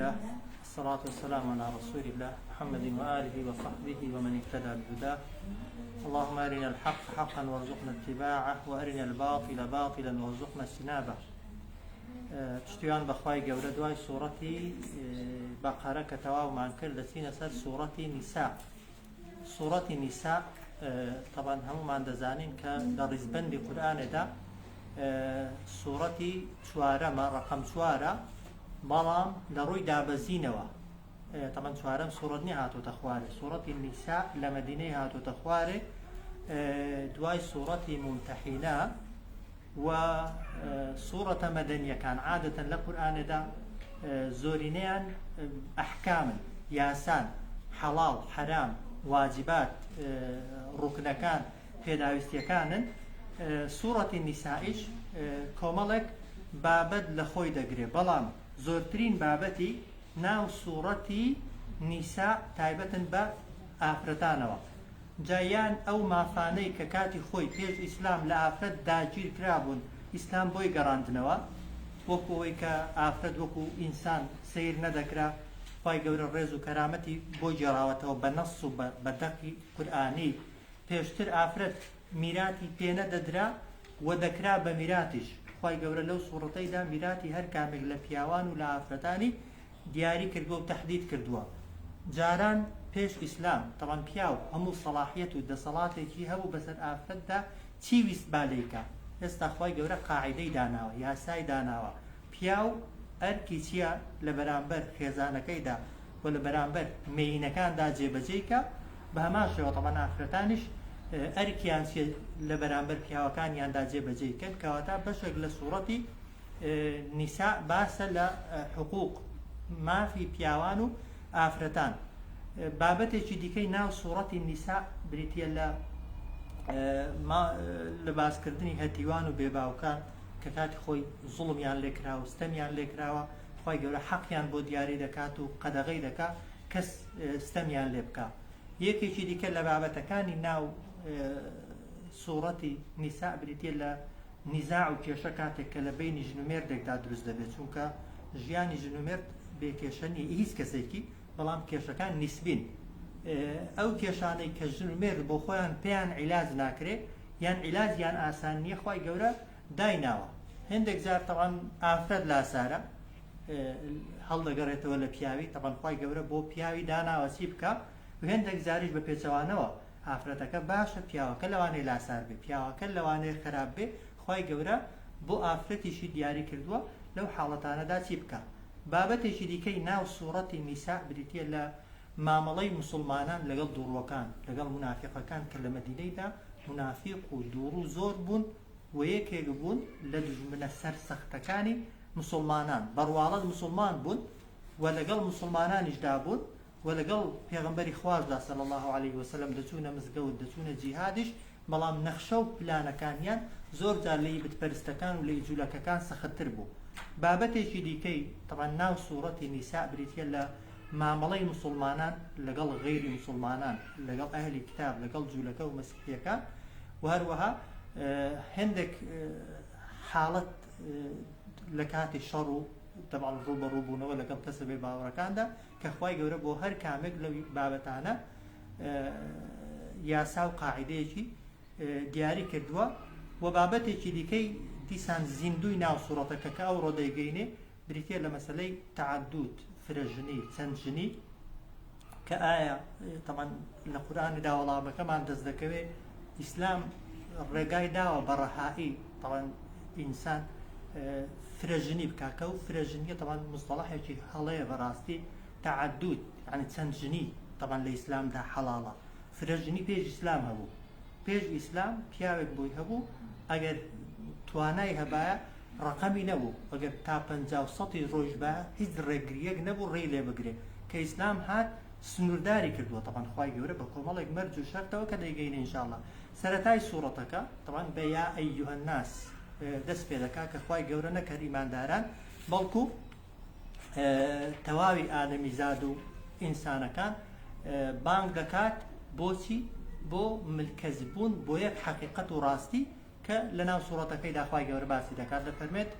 الله الصلاة والسلام على رسول الله محمد وآله وصحبه ومن اهتدى بهداه اللهم أرنا الحق حقا وارزقنا اتباعه وأرنا الباطل باطلا وارزقنا اجتنابه. پشتیوان بەخوای گەورە دوای سوورەتی بەقەرە کە تەواومان کرد دەچینە سەر سوورەتی نیسا. سوورەتی نیسا طبعا هەمومان دەزانین کە لە ڕیزبەندی قورئانێدا سوورەتی چوارەمە ڕەقەم چوارە، بەڵام لە ڕووی دابەزینەوە طبعا چوارەم سوورەت نی هاتوۆتە خوارێ. سوورەتی نیسا لە مەدینەی هاتوۆتە خوارێ دوای سوورەتی ممتەحینە و سوورەتە مەدەنیەکان عادەتەن لە قورئانێدا زۆرینەیان ئەحکامن، یاسان، حەڵاڵ، حەرام، واجبات، ڕوکنەکان، پێداویستیەکانن. سوورەتی نیسائیش کۆمەڵێک بابەت لە خۆی دەگرێ، بەڵام زۆرترین بابەتی ناو سوورەتی نیسا تایبەتن بە ئافرەتانەوە. جایان ئەو مافانەی کە کاتی خۆی پێش ئیسلام لە ئافرەت داگیر کرابوون، ئیسلام بۆی گەڕاندنەوە، وەکو ئەوەی کە ئافرەت وەکو ئینسان سیر نەدەکرا، خی گەورە ڕێز و کەرامەتی بۆی جێڕاوەتەوە بە نەس و بە دەقی قورئانی. پێشتر ئافرەت میراتی پێنەدەدرا و دەکرا بە میراتیش. خی گەورە لەو سوورەتەیدا میراتی هەر کامێک لە پیاوان و لە ئافرەتانی دیاری کردووە و تەحدید کردووە. جاران پێش ئیسلام طبعا پیاو هەموو سەڵاحیەت و دەسەڵاتێکی هەبوو بەسەر ئافرەتدا چی ویست بالێکە. ئێستا خی گەورە قاعیدەی داناوە، یاسای داناوە، پیاو ئەرکی چییە لە بەرامبەر خێزانەکەیدا و لە بەرامبەر مێینەکاندا جێبەجێیکە، بە هەمان شێوە طبعا ئافرەتانیش ئەرکیان لە بەرامبەر پیاوەکانیاندا جێبەجێیکەن. کەواتە بەشێک لە سوورەتی نیسا باسە لە حقوق مافی پیاوان و ئافرەتان. بابەتێکی دیکەی ناو سوورەتی نیسا بریتە لە باسکردنی هەتیوان و بێباوکان کە کاتی خۆی زوڵمیان لێکراوە، ستەمیان لێکراوە، خی گەورە حەقیان بۆ دیاری دەکات و قەدەغەی دەکات کەس ستەمیان لێ بکە. یەکێکی دیکە لە بابەتەکانی ناو سوورەتی نیسا بریتە لە نیزاع و کێشە کاتێک کە لە بینی ژن و مێردێکدا دروست دەبێت، چونکە ژیانی ژن و مێرد بێکێشە نیە هیچ کەسێکی، بەڵام کێشەکان نیسبین. ئەو کێشانەی کە ژن و مێرد بۆ خۆیان پێیان عیلاج ناکرێ یان عیلاجیان ئاسان نییە، خی گەورە دایناوە. هەندێک جار تەوان ئافرەت لاسارە هەڵدەگەڕێتەوە لە پیاوی، تەوان خی گەورە بۆ پیاوی داناوە چی بکە، و هەندێک جاریش بە پێچەوانەوە ئافرەتەکە باشە پیاوەکە لەوانەیە لاسار بێ، پیاوەکە لەوانەیە خراپ بێ. خی گەورە بۆ ئافرەتیشی دیاری کردووە لەو حاڵەتانەدا چی بکە. بابەتێکی دیکەی ناو سوورەتی نیسا بریتە لە مامەڵەی مسلمانان لەگەڵ دووڕوەکان، لەگەڵ منافقەکان کە لە مەدینەیدا منافق و دووڕوو زۆر بوون و یەکێک بوون لە دژمنە سەرسەختەکانی مسلمانان. بەڕواڵەت مسلمان بوون و لەگەڵ مسلمانانیشدا بوون و لەگەڵ پێغەمبەری خوازدا صلی الله علیه وسلم دەچوونە مزگەوت، دەچوونە جیهادیش، بەڵام نەخشە و پلانەکانیان زۆر جار لە یبتپەرستەکان و لە ئیجوولەکەکان سەختتر بوو. بابەتێکی دیکەی طبعا ناو سوورەتی نیسا بریتە لە مامەڵەی مسلمانان لەگەڵ غەیری مسلمانان، لەگەڵ ئەهلی کتاب، لەگەڵ جوولەکە و مەسیحیەکان، و هەروەها هەندێک حاڵەت لە کاتی شەڕ و طبعا ڕوبەڕووبوونەوە لەگەڵ کەسە بێ باوەڕەکاندا کە خی گەورە بۆ هەر کامێک لەو بابەتانە یاسا و قاعیدەیەکی دیاری کردووە. و بابەتێکی دیکەی دیسان زیندوی ناو سوورەتەکە کە ئەو ڕۆدەیگەینێ بریتە لە مەسەلەی تەعەدود، فرەژنی، چەندژنی، کە ئایا طبعا لە قورئانێدا وەڵامەکەمان دەست دەکەوێت ئیسلام ڕێگای داوە بە ڕەهایی طبعا ئینسان فرەژنی بکاکە، و فرەژنیە طبعا مستەڵەحێکی هەڵەیە بەڕاستی. تەعەدود یعنی چەندژنی طبعا لە ئیسلامدا حەڵاڵە. فرەژنی پێش ئیسلام هەبوو، پێش ئیسلام پیاوێک بۆی هەبوو ئەگەر توانای هەبایە ڕقەمی نەبوو، ئەگەر تا 50 ڕۆژ بە هیچ ڕێگریەک نەبوو ڕێی لێ بگرێ. کە ئیسلام هات سنوورداری کردووە طبعا خی گەورە بە کۆمەڵێک مەرج و شەرتەوە کە دەیگەینە ئینشاءڵڵا. سەرەتای سوورەتەکە طبعا بە یا ئەیوهە الناس دەست پێ دەکات کە خی گەورە نەکە ئیمانداران بەڵکو تەواوی ئادەمیزاد و ئینسانەکان بانگ دەکات بۆچی بۆ ملکەزبوون بۆ یەک حەقیقەت و ڕاستی کە لە ناو سوورەتەکەیدا خی گەورە باسی دەکات. دەفەرمێت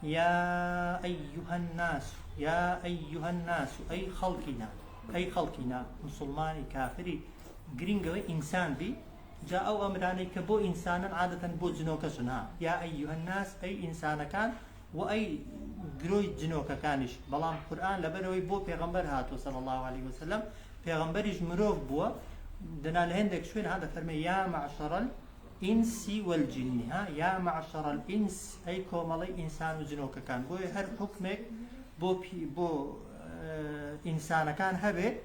يا أيها الناس يا أيها الناس أي خلقنا مسلماني كافري گرنگەوەی ئینسان بی جا ئەو ئەمرانەی کە بۆ ئینسانن عادەتەن بۆ جنۆکەشن ها یا ئەیها الناس ئەی ئینسانەکان و ئەی گرۆی جنۆکەکانیش بەڵام قورئان لەبەرەوەی بۆ پێغەمبەر هاتووە صلی الله عليه وسلم پێغەمبەریش مرۆڤ بووە دەنا لە هێندێک شوێن ها دەفەرمێ یا معشر الإنس والجن ها یا معشر الإنس ئەی کۆمەڵەی ئینسان و جنۆکەکان بۆیە هەر حکمێک بۆ ئینسانەکان هەبێت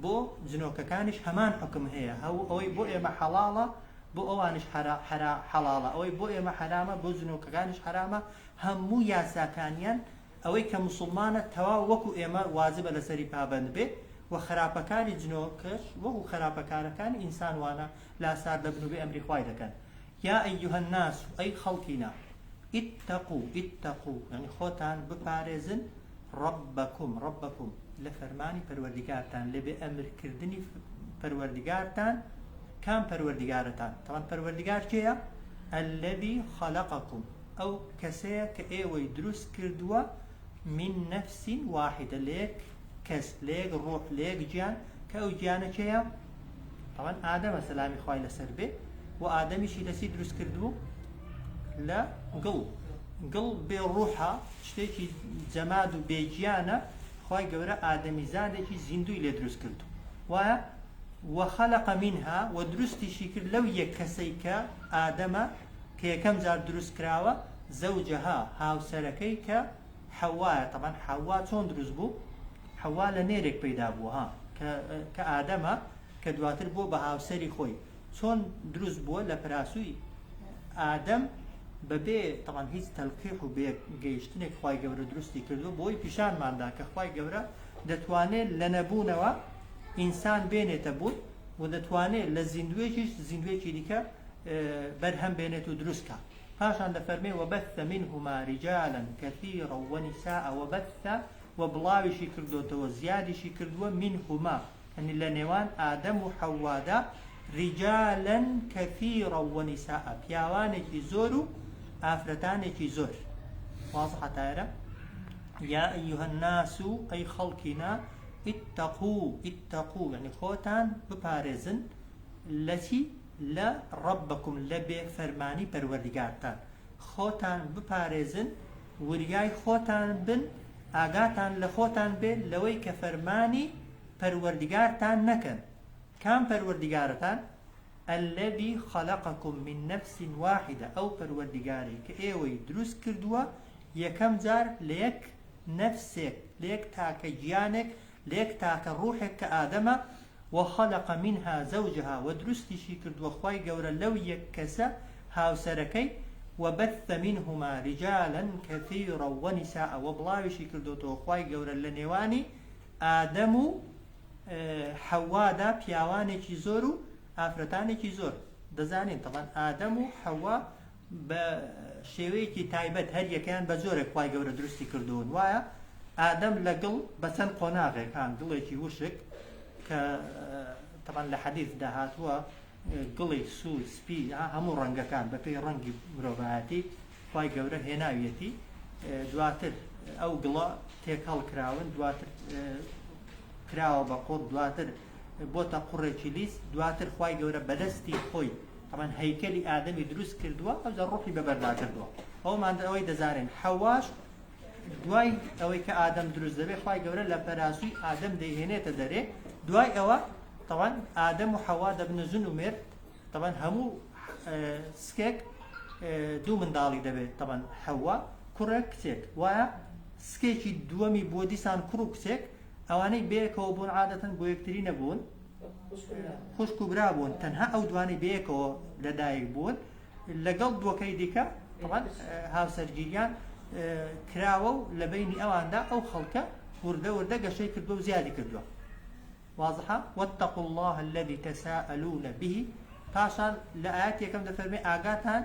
بۆ جنۆکەکانیش هەمان حکم هەیە ئەوەی بۆ ئێمە حەڵاڵە بۆ ئەوانش حەڵاڵە ئەوەی بۆ ئێمە حرامە بۆ جنۆکەکانیش حرامە هەموو یاساکانیان ئەوەی کە مسلمانە تەواو وەکو ئێمە واجبە لەسەری پابەند بێت و خراپەکانی جنۆکەش وەکو خراپەکارەکانی ئینسان وانە لاسار دەبن و بێ ئەمری خوای دەکەن یا ئەیها الناس ئەی خەڵکینا اتقوا یعنی خۆتان بپارێزن ربكم لفرماني پروردگارتان لبه امر کردنی پروردگارتان کام پروردگارتان طبعا پروردگار چیه؟ الذي خلقكم او کسیه که ایوی دروست کردوا من نفس واحده لیک کس لیک روح لیک جان که او جانه چیه؟ طبعا آدم سلامی خواهی لسر به و آدمیشی لسی دروست کردو لا قلب بروحها شتێکی جەماد و بێجیانە خی گەورە ئادەمیزادێکی زیندوی لێ دروست کردو وایە وەخەلق منها و دروستیشی کرد لەو یەک کەسەی کە ئادەمە کە یەکەم جار دروست کراوە زەوجەها هاوسەرەکەی کە حەوایە طبعا حەوا چۆن دروست بوو حەوا لە نێرێک پەیدا بووە ها کە ئادەمە کە دواتر بۆ بە هاوسەری خۆی چۆن دروست بووە لە پراسووی ئادەم بەبێ طبعا هیچ تەلقیح و بێگەیشتنێک خوای گەورە دروستی کردو بۆی پیشانماندا کە خوای گەورە دەتوانێت لە نەبوونەوە ئینسان بێنێتە بوون و دەتوانێت لە زیندوێکی دیکە بەرهەم بێنێت و دروستکە پاشان دەفەرمێ وبث منهما رجالا كثيرا ونساء وبث وبڵاویشی کردوتەوە زیادیشی کردووە منهما یعنی لە نێوان ئادەم و حەوادا رجالا كثيرا ونساء پیاوانێکی زۆر و ئافرەتانێکی زۆر واضحە تایرە یا ئەیها الناس ئەی خەڵکینا اتقوا یعنی خۆتان بپارێزن لەچی لە ربكم لە بێ فەرمانی پەروەردگارتان خۆتان بپارێزن وریای خۆتان بن ئاگاتان لە خۆتان بێت لەوەی کە فەرمانی پەروەردگارتان نەکەن کام پەروەردگارتان الذي خلقكم من نفس واحدة أو پروردگاری که ایوی دروست کردووە یەکەم جار لە یەک نفسێک لە یەک تاکە گیانێک لە یەک تاکە ڕوحێک کە ئادەمە وخلق منها زوجها و دروستیشی کردووە خوای گەورە لەو یەک کەسە هاوسەرەکەی وبث منهما رجالا كثيرا ونساء وبڵاویشی کردوتەوە خوای گەورە لە نێوانی ئادەم و حەوادا پیاوانێکی زۆر و ئافرەتانێکی زۆر دەزانین طبعا ئادەم و حەوا بە شێوەیەکی تایبەت هەر یەکیان بە زۆرێک خوای گەورە دروستی کردوون وایە ئادەم لە گڵ بە چەند قۆناغێک گڵێکی وشک کە طبعا لە حەدیثدا هاتووە گڵی سوور سپی هەموو ڕەنگەکان بە پێی ڕەنگی مرۆڤایەتی خوای گەورە هێناویەتی دواتر ئەو گڵە تێک هەڵکراون دواتر کراوە بە قوڕ دواتر بۆتە قوڕێکی لیست دواتر خوای گەورە بەدەستی خۆی طبعا هەیکەلی ئادەمی دروست کردووە ئەوجا ڕوحی بەبەردا کردووە ئەومان ئەوەی دەزانین حەواش دوای ئەوەی کە ئادەم دروست دەبێت خوای گەورە لە پەراسووی ئادەم دەیهێنێتە دەرێ دوای ئەوە طبعا ئادەم و حەوا دەبنە ژن و مێرد طبعا هەموو سکێک دوو منداڵی دەبێت طبعا حەوا کوڕێک کچێک وایە سکێکی دووەمی بۆ دیسان کوڕ و کچێک ئەوانەی بەیەکەوە بوون عادەتەن بۆ یەکتری نەبوون خوشک و برا بوون تەنها ئەو دوانەی بەیەکەوە لەدایک بوون لەگەڵ دووەکەی دیکە طبعا هاوسەرگیریان کراوە و لە بینی ئەواندا ئەو خەڵکە وردە وردە گەشەی کردووە و زیادی کردووە واضحة واتقوا الله الذي تساءلون به پاشان لە ئاەت یەکەم دەفەرمێ ئاگاتان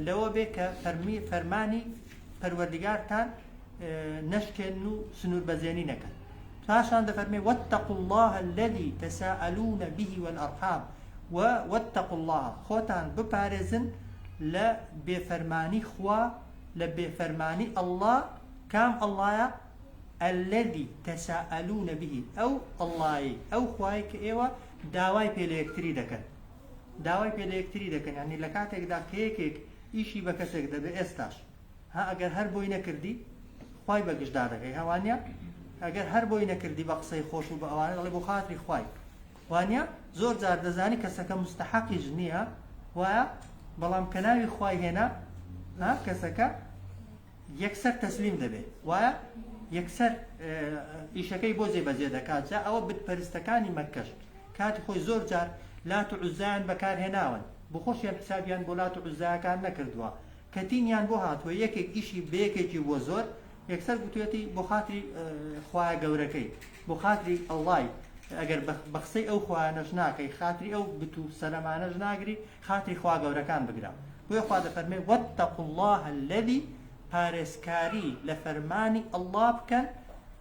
لەوە بێ کە فەرمانی پەروەردگارتان نشکن و سنور بەزێنی نەکەن پاشان دەفەرمێ واتقوا الله الذي تساءلون به والأرحام واتقوا الله خۆتان بپارێزن لە بێفەرمانی خوا لبي فرماني الله كام الله الذي تساءلون به أو الله أو خوايك إيوة داواي بيليكتري دكن داواي بيليكتري دكن يعني لكاتك دا كيكيك إيشي بكسك دا بإستاش ها أجر هر بوي نكردي خواي بقش دارك ها وانيا أجر هر بوي نكردي بقصي خوش وبأواني غلي بخاطري خواي وانيا زور زار دزاني كسك مستحق جنيها ويا بلام كناوي خواي هنا ها كسك يكسر تسليم دبي ويا يكسر إيشكي بوزي بزيادة كات جاء أو بتبرستكاني مكش كات خوي زور جار لا تعزان بكار هناون بخوش يان حسابيان بولا تعزا كان نكردوا كتين يان بو هات ويكك إشي بيكي وزور يكسر بتويتي بخاطري خوايا قوركي بخاطري الله اگر بخصي او خوانش ناكي خاطري او بتو سلامانج ناگري خاطري خوا قوركان بقرا بو خوا فرمي واتقوا الله الذي بارسكاري لفرماني الله بكن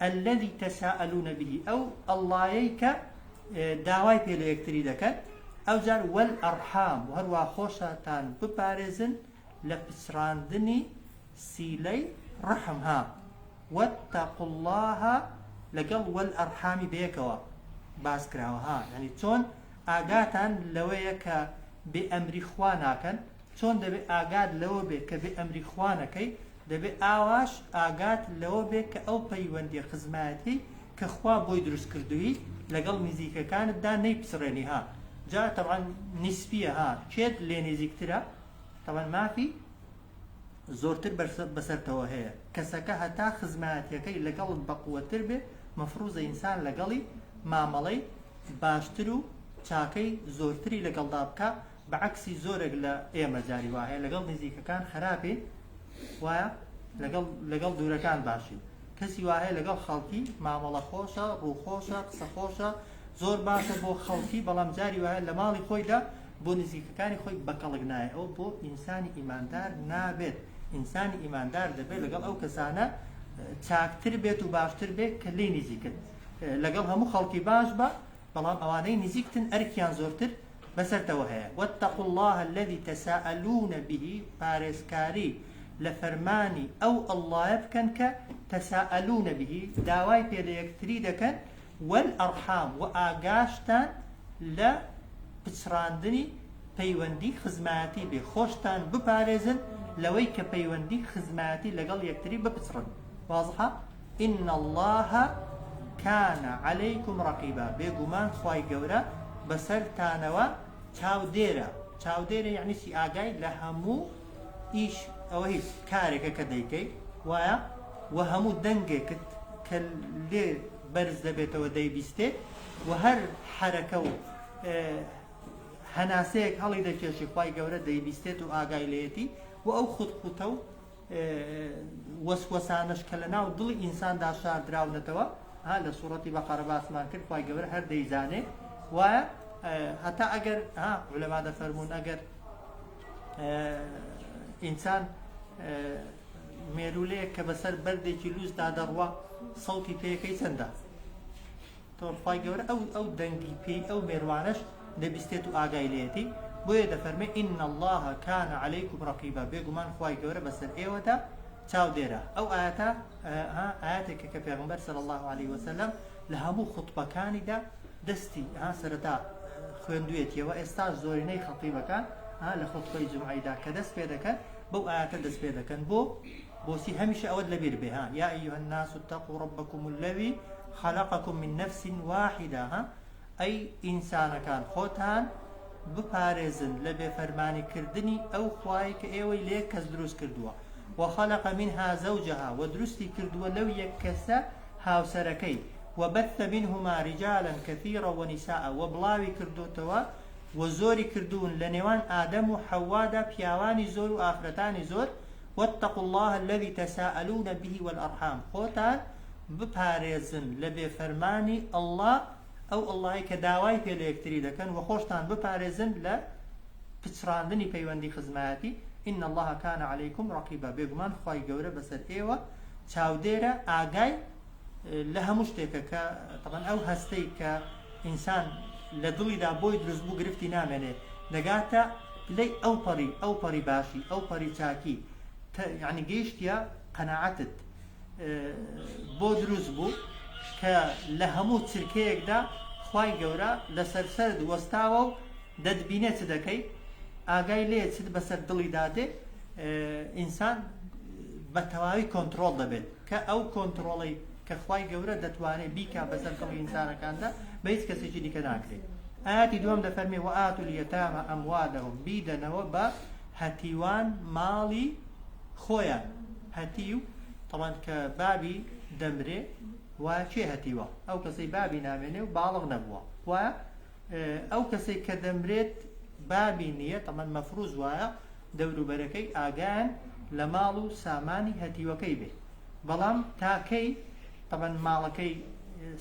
الذي تساءلون به او الله يك داواي بيلو يكتري دكن او جار والارحام وهروا خوشتان ببارزن لبسراندني سيلي رحمها واتقوا الله لقل والارحام بيكوا باس كراوها يعني چون آگاتان لوية كا بأمر خواناكن چون دبي آگات لو بي كا بأمر خوانكي دبي آواش آگات لو بي كا او بيوندي خزماتي كخوا بوي دروس كردوي لقل نزيكا كانت دا نيبسريني ها جاء طبعا نسبية ها شيد اللي نزيكترا طبعا ما في زورتر بسرتوا هي كسكا هتا خزماتي كي لقل بقوة تربي مفروض إنسان لقلي مامەڵەی باشتر و چاکەی زۆرتری لەگەڵدا بکە بەعکسی زۆرێک لە ئێمە جاری وایە لەگەڵ نزیکەکان خراپێ وایە لەگەڵ دوورەکان باشی کەسی وایە لەگەڵ خەڵکی مامەڵە خۆشە ڕووخۆشە قسە خۆشە زۆر باشە بۆ خەڵکی بەڵام جاری وایە لە ماڵی خۆیدا بۆ نزیکەکانی خۆی بەکەڵک نایە ئەو بۆ ئینسانی ئیماندار نابێت ئینسانی ئیماندار دەبێت لەگەڵ ئەو کەسانە چاکتر بێت و باشتر بێت کە لێی نزیکت لەگەڵ هەموو خەڵکی باش بە بەڵام ئەوانەی نزیکتن ئەرکیان زۆرتر بەسەرتەوە هەیە واتقوا الله الذي تساءلون به پارێزکاری لە فەرمانی ئەو ئەڵڵایە بکەن کە تساءلون به داوای پێ لە یەکتری دەکەن والأرحام و ئاگاشتان لە پچڕاندنی پەیوەندی خزمەتی بێ خۆشتان بپارێزن لەوەی کە پەیوەندی خزمەتی لەگەڵ یەکتری بپچڕن واضحە إن الله كان عليكم رقيبا بيغمان خواي گەورە بەسەرتانەوە چاودێرە يعني سي ئاگای لە هەموو ئیش ئەوە هیچ کارێکە کە دەیکەی وایە و هەموو دەنگێکت کە لێ بەرز دەبێتەوە دەیبیستێت و هەر حرەکە و هەناسەیەک هەڵی دەکێشی خواي گەورە دەیبیستێت و ئاگای لێتی و ئەو خوتقوتە و وەسوەسانەش کە لە ناو دڵی ئینساندا شاردراونەتەوە ها لسورة بقرة باسمان كل خواهي قبر هر ديزانه و حتى اگر ها علماء دا فرمون اگر انسان ميروليه كبسر برده جلوز دا دروا صوتي بيكي سندا طور خواهي قبر او دنگي بي او ميروانش دبستيتو آقاي ليتي بوية دا فرمي إن الله كان عليكم رقيبا بيقو من خواهي قبر بسر ايوه دا چاو دێرە ئەو ئاەتە ئاەتێکە کە پێغەمبەر صلی الله عليه وسلم لە هەموو خوتبەکانیدا دەستی سەرەتا خوێندوێتیەوە ئێستا زۆرینەی خەتیبەکان لە خوتبەی جومعەیدا کە دەست پێ دەکەن بەو ئاەتە دەست پێ دەکەن بۆسی هەمیشە ئەوەت لەبیر بێ یا ئەیها الناس اتقوا ربكم الذي خلقكم من نفس واحدة ئەی ئینسانەکان خۆتان بپارێزن لە بێفەرمانیکردنی ئەو خوای کە ئێوەی لێ کەس دروست کردووە وخلق منها زوجها ودرستي كردوا لو يكسا هاوسركي وبث منهما رجالا كثيرا ونساء وبلاوي كردو توا وزوري كردون لنوان آدم وحوادا بياواني زور وآخرتاني زور واتقوا الله الذي تساءلون به والأرحام خوتان بپاريزن لبي فرماني الله أو الله كداواي في اليكتري دكن وخوشتان بپاريزن ل پچراندني پيوندي خزماتي إن الله كان عليكم رقيبا بيغمان خواهي قورة بسر ايوة چاوديرة آقاي لها مشتكة طبعا او هستي كإنسان لدلي دا بوي درزبو گرفتي نامنه نگاتا لي او پري باشي او پري چاكي يعني گەیشتە قەناعەتت بۆ دروست بوو کە لە هەموو چرکەیەکدا خوای گەورە لەسەر سەرد وەستاوە و دەتبینێ چ دەکەی ئاگای لێ چت بەسەر دڵی دادێ ئینسان بە تەواوی کۆنتڕۆڵ دەبێت کە ئەو کۆنتڕۆڵی کە خوای گەورە دەتوانێت بیکا بەسەر دڵی ئینسانەکاندا بە هیچ کەسێکی دیکە ناکرێت. ئاەتی دووەم دەفەرمێ وئاتوا اليتامى ئەموالەهم بیدەنەوە بە هەتیوان ماڵی خۆیان. هەتیو طبعا کە بابی دەمرێ وایە چێ هەتیوە؟ ئەو کەسەی بابی نامێنێ و باڵغ نەبووە وایە ئەو کەسێک کە دەمرێت بابی نییە طبعا مەفروض وایە دەوروبەرەکەی ئاگایان لە ماڵ و سامانی هەتیوەکەی بێ بەڵام تاکەی طبعا ماڵەکەی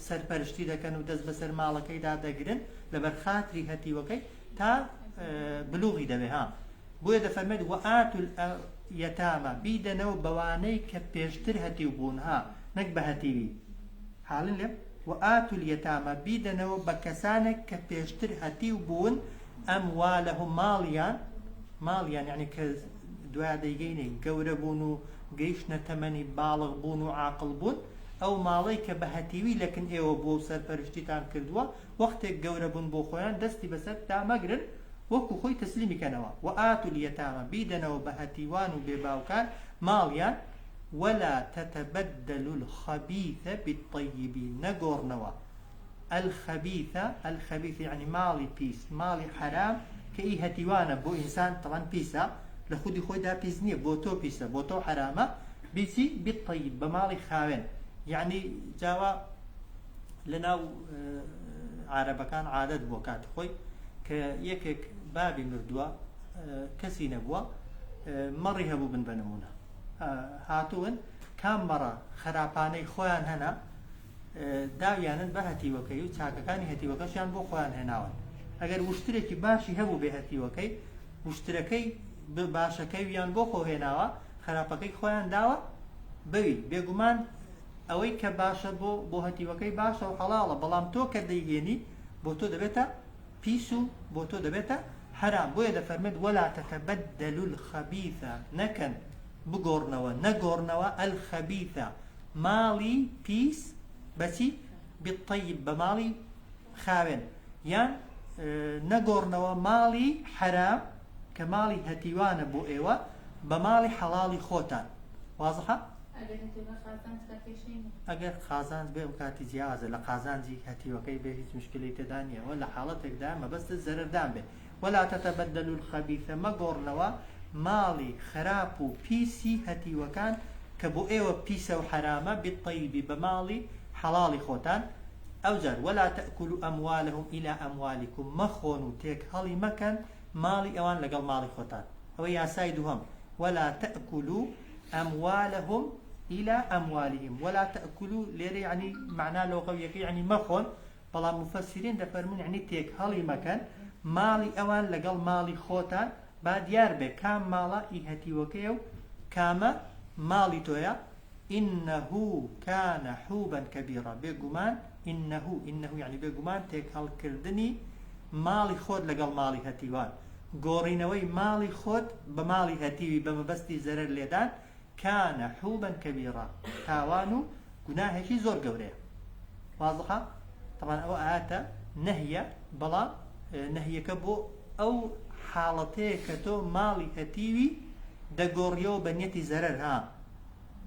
سەرپەرشتی دەکەن و دەست بەسەر ماڵەکەیدا دەگرن لەبەر خاتری هەتیوەکەی تا بلوغی دەبێ ها بۆیە دەفەرمێت وئاتوا اليتامى بیدەنەوە بەوانەی کە پێشتر هەتیو بوون ها نەک بە هەتیوی حاڵن لێم وئاتوا اليتامى بیدەنەوە بە کەسانێک کە پێشتر هەتیو بوون ئەموالەهم ماڵیان یعنی کە دوای دەیگەینێ گەورە بوون و گەیشتنە تەمەنی باڵغ بوون و عاقڵ بوون ئەو ماڵەی کە بە هەتیوی لەکن ئێوە بۆ سەرپەرشتیتان کردووە وەختێک گەورە بوون بۆ خۆیان دەستی بەسەر دامەگرن وەکو خۆی تەسلیمیکەنەوە وئاتوا اليتامى بیدەنەوە بە هەتیوان و بێباوکان ماڵیان ولا تتبدلوا الخبيث بالطيب نەگۆڕنەوە الخبيث يعني ماڵی پیس ماڵی حرام کە ئی هەتیوانە بۆ ئینسان طبعا پیسە لە خودی خۆیدا پیس نییە بۆ تۆ پیسە بۆ تۆ حرامە بیچی بالطيب بە ماڵی خاوێن یعنی جاوا لەناو عارەبەکان عادەت بۆ کاتی خۆی کە یەکێک بابی مردووە کەسی نەبووە مەڕی هەبوو بن بە نمونە هاتوون کام مەڕە خراپانەی خۆیان هەنا داویانن بە هەتیوەکەی و چاکەکانی هەتیوەکەشیان بۆ خۆیان هێناون ئەگەر وشترێکی باشی هەبوو بێ هەتیوەکەی وشترەکەی باشەکەی ویان بۆ خۆ هێناوە خراپەکەی خۆیان داوە بەوی بێگومان ئەوەی کە باشە بۆ هەتیوەکەی باشە و حەڵاڵە بەڵام تۆ کە دەیهێنی بۆ تۆ دەبێتە پیس و بۆ تۆ دەبێتە حرام بۆیە دەفەرمێت ولا تتبدلوا الخبيث نەکەن بگۆڕنەوە نەگۆڕنەوە الخبيث ماڵی پیس بەچی بالطيب بە ماڵی خاوێن یان نەگۆڕنەوە ماڵی حرام کە ماڵی هەتیوانە بۆ ئێوە بە ماڵی حەڵاڵی خۆتان وازحە؟ ئەگەر خازان بێ و کاتی جیازە لە قازانجی هەتیوەکەی بێ هیچ مشکلی تێدا نیە و لە حاڵەتێکدا مەبەستە زەرەردان بێ ولا تتبدلوا الخبيث مەگۆڕنەوە ماڵی خراپ و پیسی هەتیوەکان کە بۆ ئێوە پیسە و حرامە بالطيب بە ماڵی حەڵاڵی خۆتان ئەوجار ولا تأكلوا أموالهم إلى أموالكم مەخۆن و تێک هەڵی مەکەن ماڵی ئەوان لەگەڵ ماڵی خۆتان ئەوە یاسای دووهەم ولا تأكلوا أموالهم إلى أموالهم ولا تأكلوا ليري يعني معناه لغوي يعني مخون بلا مفسرين دفرمون يعني تيك هالي مكان مالي أوان لقل مالي خوتان بعد ياربه كام مالا إهتي وكيو كاما مالي تويا إنه كان حوبا كبيرا بيقمان إنه يعني بيقمان تيك هال كردني مالي خود لقل مالي هتيوان قورينوي مالي خود بمالي هتيوي بمبستي زرر ليدان كان حوبا كبيرا تاوانو گوناهێکی زۆر گەورەیە واضحە طبعا ئەوە ئاەتە نەهیە بەڵام نەهیەکە بۆ ئەو حاڵەتەیە کە تۆ ماڵی هەتیوی دەگۆڕیەوە بە نیەتی زەرەر ها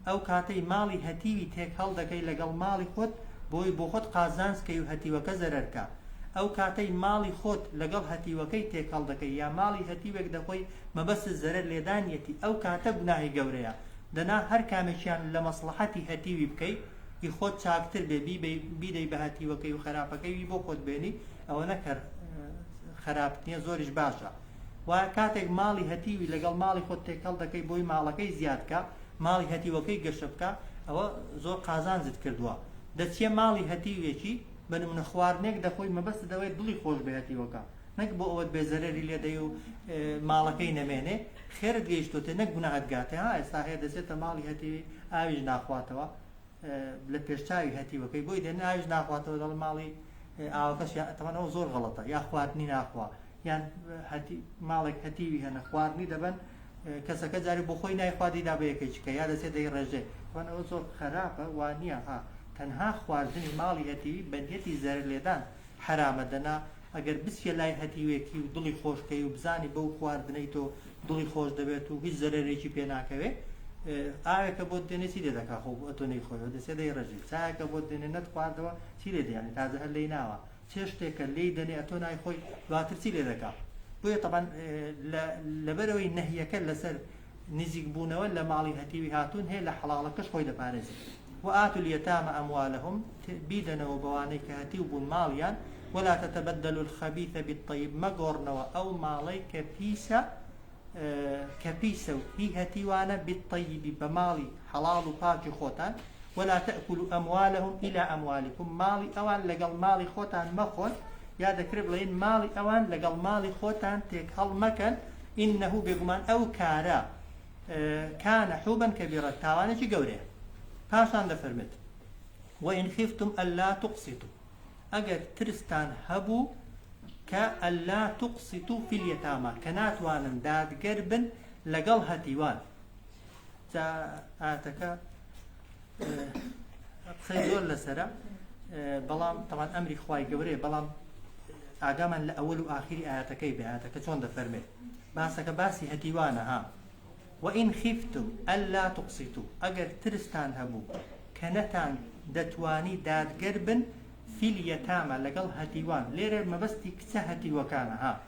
ئەو کاتەی ماڵی هەتیوی تێک هەڵ دەکەی لەگەڵ ماڵی خۆت بۆی بۆ خۆت قازانسکەی و هەتیوەکە زەرەرکە ئەو کاتەی ماڵی خۆت لەگەڵ هەتیوەکەی تێک هەڵ دەکەی یا ماڵی هەتیوێک دەخۆی مەبەست زەرەر لێدانیەتی ئەو کاتە گوناهی گەورەیە دەنا هەر کامێکیان لە مەسلحەتی هەتیوی بکەیت ئی خۆت چاکتر بێ بیدەی بە هەتیوەکەی و خراپەکەی بۆ خۆت بێنی ئەوە نەکەر خراپ نییە زۆریش باشە و کاتێک ماڵی هەتیوی لەگەڵ ماڵی خۆت تێک هەڵ دەکەی بۆی ماڵەکەی زیادکە ماڵی هەتیوەکەی گەشە بکە ئەوە زۆر قازانجت کردووە دەچیە ماڵی هەتیوێکی بە نمونە خواردنێک دەخۆی مەبەست دەوێت دڵی خۆش بە هەتیوەکە نەک بۆ ئەوەت بێزەرەری لێدەی و ماڵەکەی نەمێنێ خێرت گەیشتۆتێ نەک گوناهت گاتێ ها ئێستا هەیە دەچێتە ماڵی هەتیوی ئاویش ناخواتەوە لە پێشچاوی هەتیوەکەی بۆی دێن ئاویش ناخواتەوە دەڵ ماڵی ئاوەکەش تەمەنەوە زۆر غەڵەتە یا خواردنی ناخوا یان ماڵێک هەتیوی هەنە خواردنی دەبن کەسەکە جاری بۆ خۆی نایخوادی دا بەیەکەیچکە یا دەسێ دەی ڕێژێ وان ئەوە زۆر خراپە وانە ها تەنها خواردنی ماڵی هەتیوی بەنیەتی زەر لێدان حرامە دەنا ئەگەر بچێ لای هەتیوێکی و دڵی خۆشکەی و بزانی بەو خواردنەی تۆ دڵی خۆش دەبێت و هیچ زەرێکی پێ ناکەوێت ئاوێکە بۆ دێنێسی لێ دەکا خۆ ئەتۆ نەیخۆیەوە دەسێ دەی ڕێژی چایەکە بۆ دێنێ نەت خواردەوە چی لێ دێنێ تازە هەر لێی ناوە چێ شتێکە لێی دەنێ ئەتۆ نایخۆی دواتر چی لێ دەکا بۆیە طبعا لەبەرەوەی نەهیەکە لەسەر نزیک بوونەوە لە ماڵی هەتیوی هاتوون هەیە لە حەڵاڵەکەش خۆی دەپارێزی وآتوا اليتامى أموالهم بيدنوا بوانيك هتيو بون ماليان ولا تتبدلوا الخبيث بالطيب مقورنوا أو ماليك كبيسة هي هتيوانا بالطيب بمالي حلال باجي خوتان ولا تأكلوا أموالهم إلى أموالكم مالي أوان لقل مالي خوتان مخون يا ذكر بلين مالي أوان لقل مالي خوتان تيك هل مكان إنه بقمان أو كارا كان حوبا كبيرا تاوانا جي قوريه پاشان دەفەرمێت وإن خفتم ألا تقسطوا ئەگەر ترستان هەبوو کە ألا تقسطوا في اليتامى کە ناتوانن دادگەر بن لەگەڵ هەتیوان جا ئاتەکە قسەی زۆر لەسەرە بەڵام طبعا ئەمری خوای گەورەیە بەڵام ئاگامان لە ئەوەل و ئاخری ئاەتەکەی بێ ئاەتەکە چۆن دەفەرمێت باسەکە باسی هەتیوانە ها وإن خفتم ألا تقسطوا أجر ترستان هبو كنتان دتواني داد قربن في اليتامى لقل هتيوان لير ما بستي كسهتي وكان ها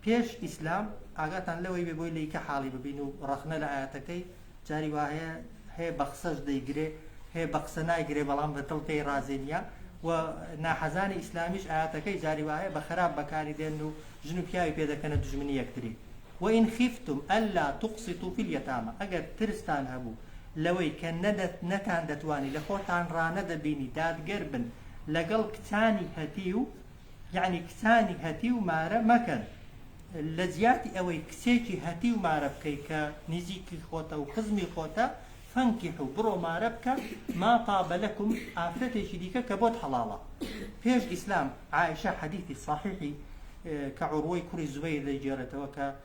بيش إسلام أجاتان لوي بيقول لي كحالي ببينو رخنا لآياتكي جاري وهي هي بخصج ديجري هي بخصنا يجري بلام بتلقي رازينيا وناحزاني إسلاميش آياتكي جاري وهي بخراب بكاري دينو جنوبياوي بيدا كانت دجمني يكتري وإن خفتم ألا تقسطوا في اليتامى أجر ترستان هبو لوي كان نتان دتواني لخوتان راند بيني داد قربن لقل كتاني هتيو يعني كتاني هتيو مارا مكان لزياتي أوي كسيكي هتيو مارا بكيكا نزيكي خوتا وخزمي خوتا فانكحوا برو مارا بكا ما طاب لكم آفتي شديكا كبوت حلالا فيش إسلام عائشة حديثي صحيحي كعروي كوري زبير ذي جارته وكا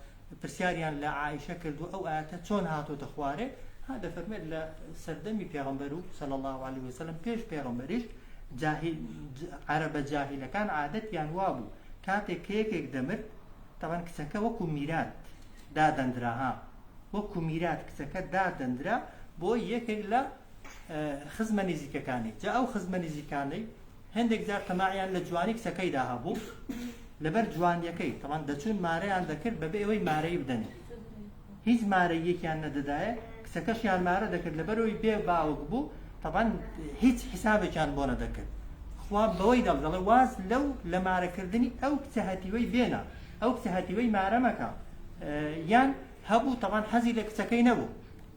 پرسیاریان لە عائشە کردو ئەو ئاەتە چۆن هاتۆتە خوارێ ها دەفەرمێت لە سەردەمی پێغەمبەر و صلی الله عليه وسلم پێش پێغەمبەریش عەرەبە جاهیلەکان عادەتیان وابوو کاتێک کە یەکێک دەمرد طبعا کچەکە وەکو میرات دادەندرا ها وەکو میرات کچەکە دادەندرا بۆ یەکێک لە خزمە نزیکەکانی جا ئەو خزمە نزیکانەی هەندێک جار تەماعیان لە جوانی کچەکەیدا هەبوو لەبەر جوانیەکەی طبعا دەچون مارەیان دەکرد بەبێ ئەوەی مارەی بدەنێ هیچ مارەیەکیان نەدەدایە کچەکەشیان مارە دەکرد لەبەرەوەی بێ باوک بوو طبعا هیچ حسابێکیان بۆ نەدەکرد خوا بەوەی دەڵێ واز لەو لە مارەکردنی ئەو کچە هەتیوەی بێنە ئەو کچە هەتیوەی مارە مەکە یان هەبوو طبعا حەزی لە کچەکەی نەبوو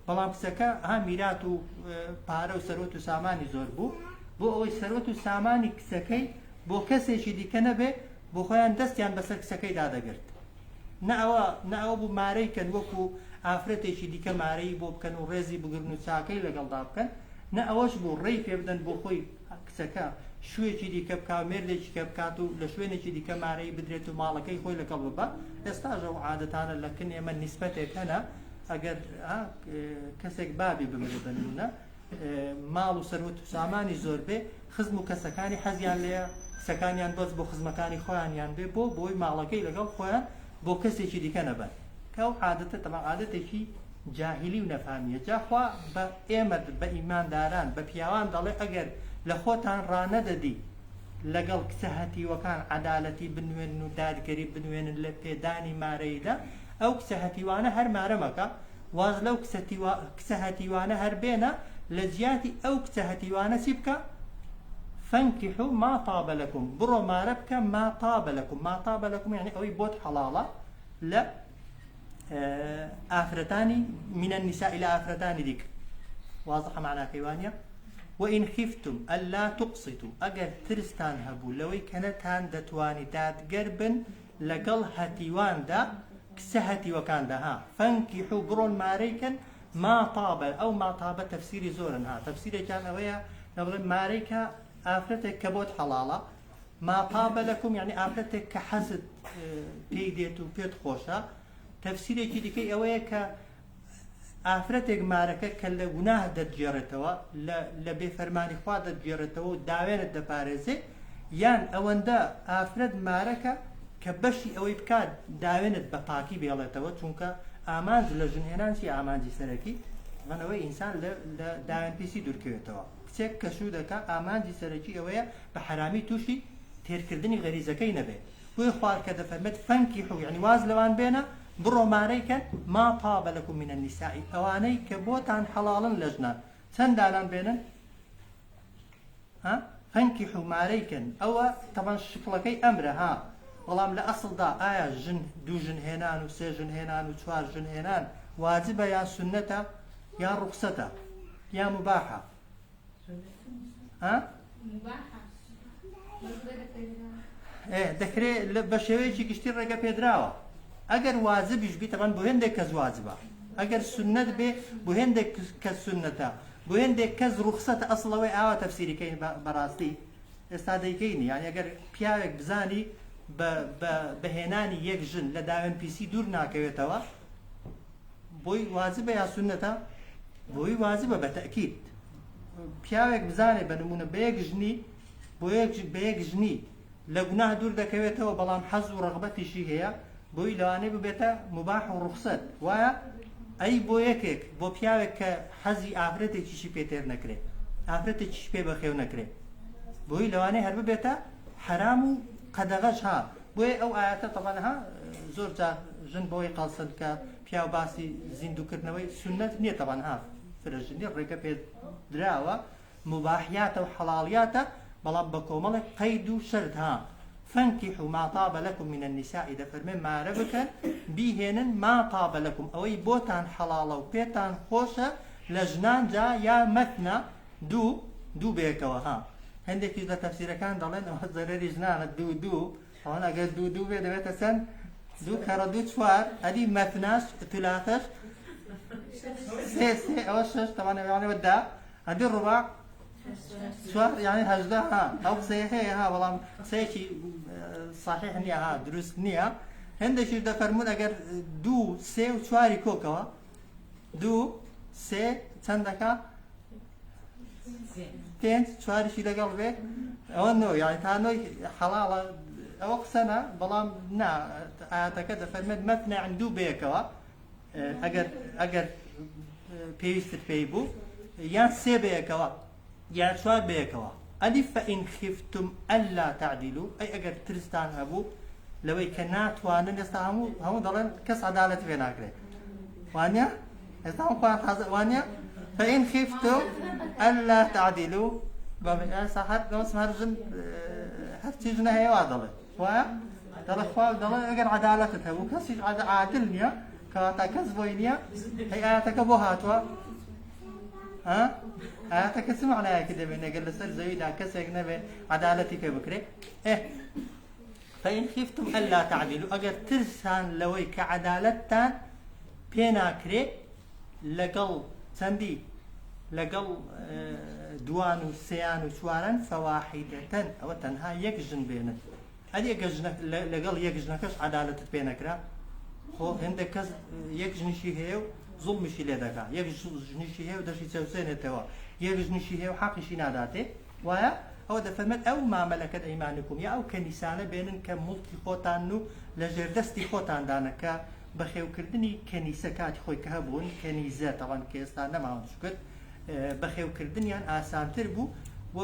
بەڵام کچەکە ها میرات و پارە و سەرۆت و سامانی زۆر بوو بۆ ئەوەی سەرۆت و سامانی کچەکەی بۆ کەسێکی دیکە نەبێ بۆ خۆیان دەستیان بەسەر کچەکەی دادەگرت نەئەوە بوو مارەی کەن وەکو ئافرەتێکی دیکە مارەی بۆ بکەن و ڕێزی بگرن و چاکەی لەگەڵدا بکەن نە ئەوەش بوو ڕێی پێ بدەن بۆ خۆی کچەکە شوێکی دیکە بکات مێردێکی کە بکات و لە شوێنێکی دیکە مارەی بدرێت و ماڵەکەی خۆی لەگەڵ ببە ئێستاژە و عادەتانە لە کن ئێمە نیسبەتێک هەنە ئەگەر کەسێک بابی بمرە بنمونە ماڵ و سەرۆت و سامانی زۆر بێ خزم و کەسەکانی حەزیان لێیە کەسەکانیان دۆست بۆ خزمەکانی خۆیانیان بێ بۆی ماڵەکەی لەگەڵ خۆیان بۆ کەسێکی دیکە نەبن کە ئەو عادەتە تەمام عادەتێکی جاهیلی و نەفامیە جاخوا بە ئێمە بە ئیمانداران بە پیاوان دەڵێ ئەگەر لە خۆتان ڕانەدەدی لەگەڵ کچە هەتیوەکان عەدالەتی بنوێن و دادگەری بنوێنن لە پێدانی مارەیدا ئەو کچە هەتیوانە هەر مارە مەکە واز لەو کچە هەتیوانە هەر بێنە لە جیاتی ئەو کچە هەتیوانە چی بکە فانكحوا ما طاب لكم برو ما ربك ما طاب لكم ما طاب لكم يعني أوي بوت حلالة لا آفرتاني من النساء إلى آفرتاني ذيك واضح معنى كيوانيا وإن خفتم ألا تقسطوا أجر ترستان هبو لوي كانت هان دتواني داد قربن لقل هتيوان دا كسهتي وكان دا ها فانكحوا برون ماريكا ما طاب أو ما طاب تفسيري زورا ها تفسيري كان أويا نقول ماريكا آفرتك كبوت حلالة ما طاب لكم يعني آفرتك كحسد بيديت وبيت خوشة تەفسیرێکی دیکەی ئەوەیە کە ئافرەتێک مارەکە کە لە گوناه دەتگێڕێتەوە لە بێفەرمانی خوا دەتگێڕێتەوە و داوێنت دەپارێزێ یان ئەوەندە ئافرەت مارەکە کە بەشی ئەوەی بکات داوێنت بە پاکی بێڵێتەوە چونکە ئامانج لە ژنهێنانسی ئامانجی سەرەکی منەوەی ئینسان لە داوێن پیسی دوورکەوێتەوە کچێک کە شوو دەکات ئامانجی سەرەکی ئەوەیە بە حرامی تووشی تێرکردنی غەریزەکەی نەبێت بۆی خوار کە دەفەرمێت فەنکیحو یعنی واز لەوان بێنە بڕۆ مارەیکەن ما طاب لەکم من النساء ئەوانەی کە بۆتان حەڵاڵن لە ژنان چەند دانان بێنن فەنکیحو مارەیکەن ئەوە تەبەن شکڵەکەی ئەمرە ها بەڵام لە ئەسڵدا ئایا ژن دوو ژن هێنان و سێ ژن هێنان و چوار ژن هێنان واجبە یان سنەتە یان ڕوخسەتە یان مباحە دەکرێت بە شێوەیەکی گشتی ڕێگە پێدراوە ئەگەر واجبیش بی تەبەن بۆ هێندێک کەس واجبە ئەگەر سنەت بێ بۆ هێندێک کەس سنەتە بۆ هێندێک کەس ڕوخسەتە ئەسڵەوەی ئاوا تەفسیریکەین بەڕاستی ئێستا دەیکەینی یان ئەگەر پیاوێک بزانی بەهێنانی یەک ژن لە داوێن پیسی دوور ناکەوێتەوە بۆی واجبە یا سنەتە بۆی واجبە بە تەکید پیاوێک بزانێ بە نمونە بە یەک ژنی لە گوناه دوور دەکەوێتەوە بەڵام حەز و ڕەغبەتیشی هەیە بۆی لەوانەیە ببێتە مباح و ڕوخسەت وایە ئەی بۆ یەکێک بۆ پیاوێک کە حەزی ئافرەتێکیشی پێتێر نەکرێت ئافرەتێکیش پێ بەخێو نەکرێت بۆی لەوانەیە هەر ببێتە حرام و قەدەغەش ها بۆیە ئەو ئاەتە تەبەن ها زۆر جار ژن بۆی قەڵسن کە پیا و باسی زیندووکردنەوەی سنەت نییە تەبەن ها فرەژنی ڕێگە پێ دراوە مباحیاتە و حەڵاڵیاتە بەڵام بە کۆمەڵێک قەید و شەرت ها فەنکیحوا ما طاب لەکم من النساء دەفەرمێ مارە بکەن بیهێنن ما طاب لەکم ئەوەی بۆتان حەڵاڵە و پێتان خۆشە لە ژنان جا یا مەتنە دوو بێکەوە ها هەندێکیش لە تەفسیرەکان دەڵێن ئەوە زەرەری ژنانە دوو ئەوان ئەگەر دوو بێ دەبێتە چەند دوو کەڕە دوو چوار ئەدی مەتناش تولاتەش سێ ئەوە شەش تەوانەوەیانەوە دا ئەدی ڕوباع چوار یعنی هەژدە ها ئەو قسەیە هەیە ها بەڵام قسەیەکی صحیح نییە ها دروست نییە هەندێکیش دەفەرمون ئەگەر دوو سێ و چواری کۆکەوە دوو سێ چەند دەکا پێنج چواریشی لەگەڵ بێ ئەوە نۆ یعنی تا نۆی حەڵاڵە ئەوە قسەنە بەڵام نا ئاەتەکە دەفەرمێت مەتنە عن دوو بەیەکەوە ئەگەر پێویستت پێی بوو یان سێ بەیەکەوە یان چوار بەیەکەوە ئەدی فەئین خفتم ئەللا تعدیلوا ئەی ئەگەر ترستان هەبوو لەوەی کە ناتوانن ئێستا هەموو دەڵێن کەس عەدالەت پێ ناکرێت وانە ئێستا وانە فإن خفتم ألا تعدلوا هەر ژن هەرچی ژنە هەیە وا دەڵێ وایە دەڵێ خوا دەڵێ ئەگەر عەدالەتت هەبوو کەسیش عادل نییە کەواتە کەس بۆی نییە هەی ئاەتەکە بۆ هاتووە ئاەتەکە چ معنایەکی دەبێت ئەگەر لەسەر زەویدا کەسێک نەبێت عەدالەتی پێ بکرێت فإن خفتم ألا تعدلوا ئەگەر ترسان لەوەی کە عەدالەتتان پێ ناکرێت لەگەڵ چەندی لەگەڵ دوان و سێیان و چواران فەواحیدەتەن ئەوە تەنها یەک ژن بێنن ئەدی لەگەڵ یەک ژنەکەش عەدالەتت پێ نەکرا خۆ هەندێک کەس یەک ژنیشی هەیە و زوڵمیشی لێ دەکا یەک ژنیشی هەیە و دەشی چەوسێنێتەوە یەک ژنیشی هەیە و حەقیشی ناداتێ وایە ئەوە دەفەرمێت ئەو مامەلەکەت ئەیمانکم یا ئەو کەنیسانە بێنن کە مڵکی خۆتان و لە ژێردەستی خۆتاندانەکە بەخێوکردنی کەنیسە کاتی خۆی کە هەبوون کەنیزە تەوان کە ئێستا نەماوە شکرد بەخێوکردنیان ئاسانتر بوو و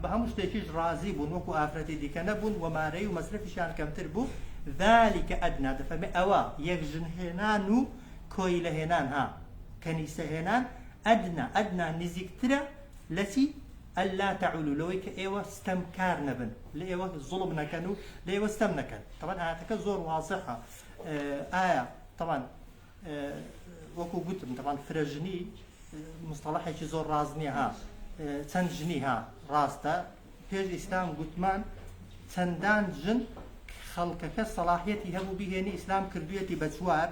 بە هەموو شتێکیش ڕازی بوون وەکو ئافرەتی دیکە نەبوون و مارەی و مەصرفیشیان کەمتر بوو ذلكە ئەدنا دەفەرمێ ئەوە یەک ژن هێنان و کۆی لە هێنان ها کەنیسە هێنان ئەدنا نزیکترە لەچی ئەللا تەعولوا لەوەی کە ئێوە ستەمکار نەبن لە ئێوە زوڵم نەکەن و لە ئێوە ستەم نەکەن طبعا ئاەتەکە زۆر واضحە ئایا طبعا وەکو گوتم طبعا فرەژنی مستەڵەحێکی زۆر ڕاز نییە ها چەند ژنی ها ڕاستە پێش ئیسلام گوتمان چەندان ژن خەڵکەکە سەڵاحیەتی هەبوو بیهێنی ئیسلام کردوویەتی بە چوار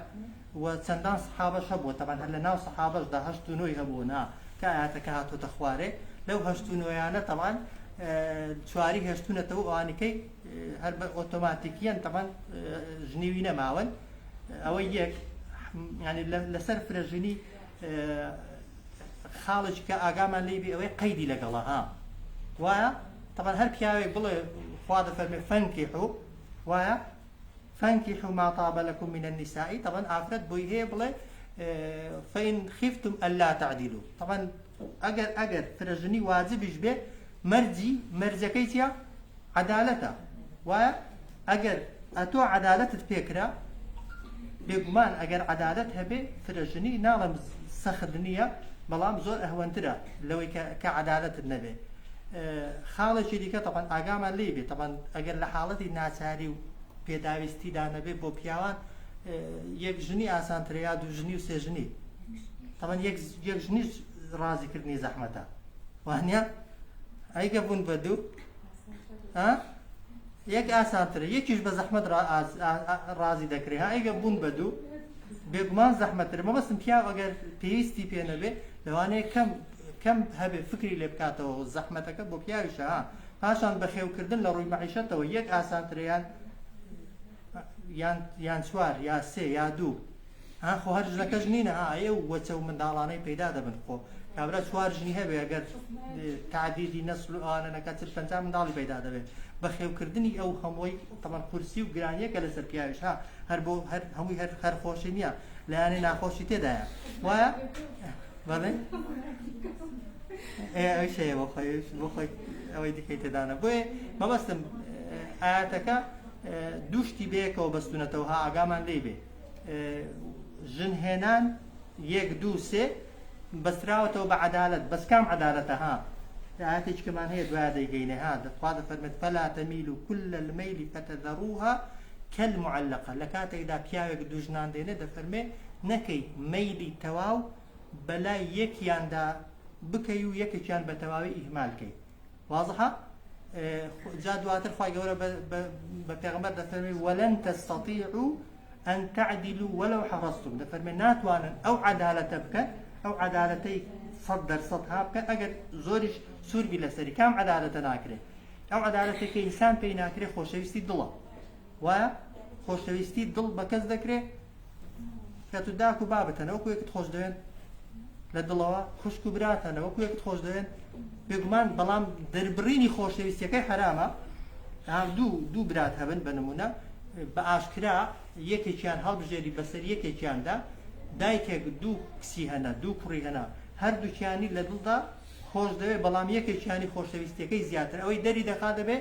و چەندان سەحابەش هەبووە طبعا هەر لە ناو سەحابەشدا 89 هەبوون ها کە ئاەتەکە هاتۆتە خوارێ لەو 89یانە طبعا چواری هێشتونەتەوە ئەوانەکەی هەر بە ئۆتۆماتیکیان طبعا ژنیوی نەماون ئەوە یەک يعني لەسەر فرەژنی خاڵش کە ئاگامان لێبێ ئەوەی قەیدی لەگەڵە ها وایە طبعا هەر پیاوێک بڵێ خوا دەفەرمێ فەنکیحوا وایە فەنکیحوا ما طاب لكم من النساء طبعا ئافرەت بۆی هەیە بڵێ فإن خفتم ألا تعدلوا طبعا ئەگەر فرەژنی واجبیش بێ مەرجەکەی چیە عەدالەتە وایە ئەگەر ئەتۆ عەدالەتت پێکرا بێگومان ئەگەر عەدالەت هەبێ فرەژنی ناڵم سەخت نییە بەڵام زۆر ئەهوەنترە لەوەی کە عەدالەتت نەبێ خاڵێکی دیکە طبعا ئاگامان لێ بێ طبعا ئەگەر لە حاڵەتی ناچاری و پێداویستیدا نەبێ بۆ پیاوان یەک ژنی ئاسانترە یا دوو ژنی و سێ ژنی طبعا یەک ژنیش ڕازیکردنی زەحمەتە وانە ئەیگە بوون بە دوو یەک ئاسانترە یەکیش بە زەحمەت ڕازی دەکرێ ها ئەیگە بوون بە دوو بێگومان زەحمەتتر مەبەستم پیاو ئەگەر پێویستی پێ نەبێ لەوانەیە کەم هەبێ فکری لێ بکاتەوە زەحمەتەکە بۆ پیاویشە ها پاشان بەخێوکردن لە ڕووی مەعیشەتەوە یەک ئاسانترە یان چوار یا سێ یا دوو ها خۆ هەر ژنەکەش نینە ها ئەیە وەچە و منداڵانەی پەیدا دەبن خۆ کابرا چوار ژنی هەبێ ئەگەر تعدیدی نەسل و ئانەکە چ پەنجا منداڵی پەیدا دەبێت بەخێوکردنی ئەو هەمووی تەمان قورسی و گرانیەکە لەسەر پیاویش ها هەر بۆ هەمووی هەر خۆشی نییە لایەنێ ناخۆشی تێدایە وایە بەڵێ ئەوی شەیە بۆ خۆی ئەوەی دیکەی تێدانە بۆیە مەبەستم ئاەتەکە دووشتی بەیەکەوە بەستونەتەوە ها ئاگامان لێ بێ ژنهێنان یەک دوو سێ بەستراوەتەوە بە عەدالەت بەس کام عەدالەتە ها ئاەتێکمان هەیە دوایە دەیگەینێ ها خوا دەفەرمێت فەلا تەمیلوا كل الميل فتذروها كالمعلقة لە کاتێکدا پیاوێک دوو ژنان دێنێ دەفەرمێ نەکەی مەیلی تەواو بەلای یەکیاندا بکەی و یەکێکیان بە تەواوی ئیهمالکەی واضحە جا دواتر خوای گەورە بە پێغەمبەر دەفەرمێ وەلەن تەستەطیعوا أن تعدلوا ولو حرصتم دەفەرمێ ناتوانن ئەو عەدالەتە بکەن ئەو عەدالەتەی 100% ها بکەن ئەگەر زۆریش سووربی لەسەری کام عەدالەتە ناکرێت ئەو عەدالەتە کە ئینسان پێی ناکرێت خۆشەویستی دڵە وایە خۆشەویستی دڵ بە کەس دەکرێت کە تو داک و بابەتەنە وەکو یەکت خۆش دەوێن لە دڵەوە خوشک و براتەنە وەکو یەکت خۆش دەوێن بێگومان بەڵام دەربڕینی خۆشەویستیەکەی حرامە دوو برات هەبن بە نمونە بە ئاشکرا یەکێکیان هەڵبژێری بەسەر یەکێکیاندا دایکێک دوو کسی هەنا دوو کوڕی هەنا هەردووکیانی لە دڵدا خۆش دەوێت بەڵام یەکێکیانی خۆشەویستیەکەی زیاتر ئەوەی دەری دەخا دەبێ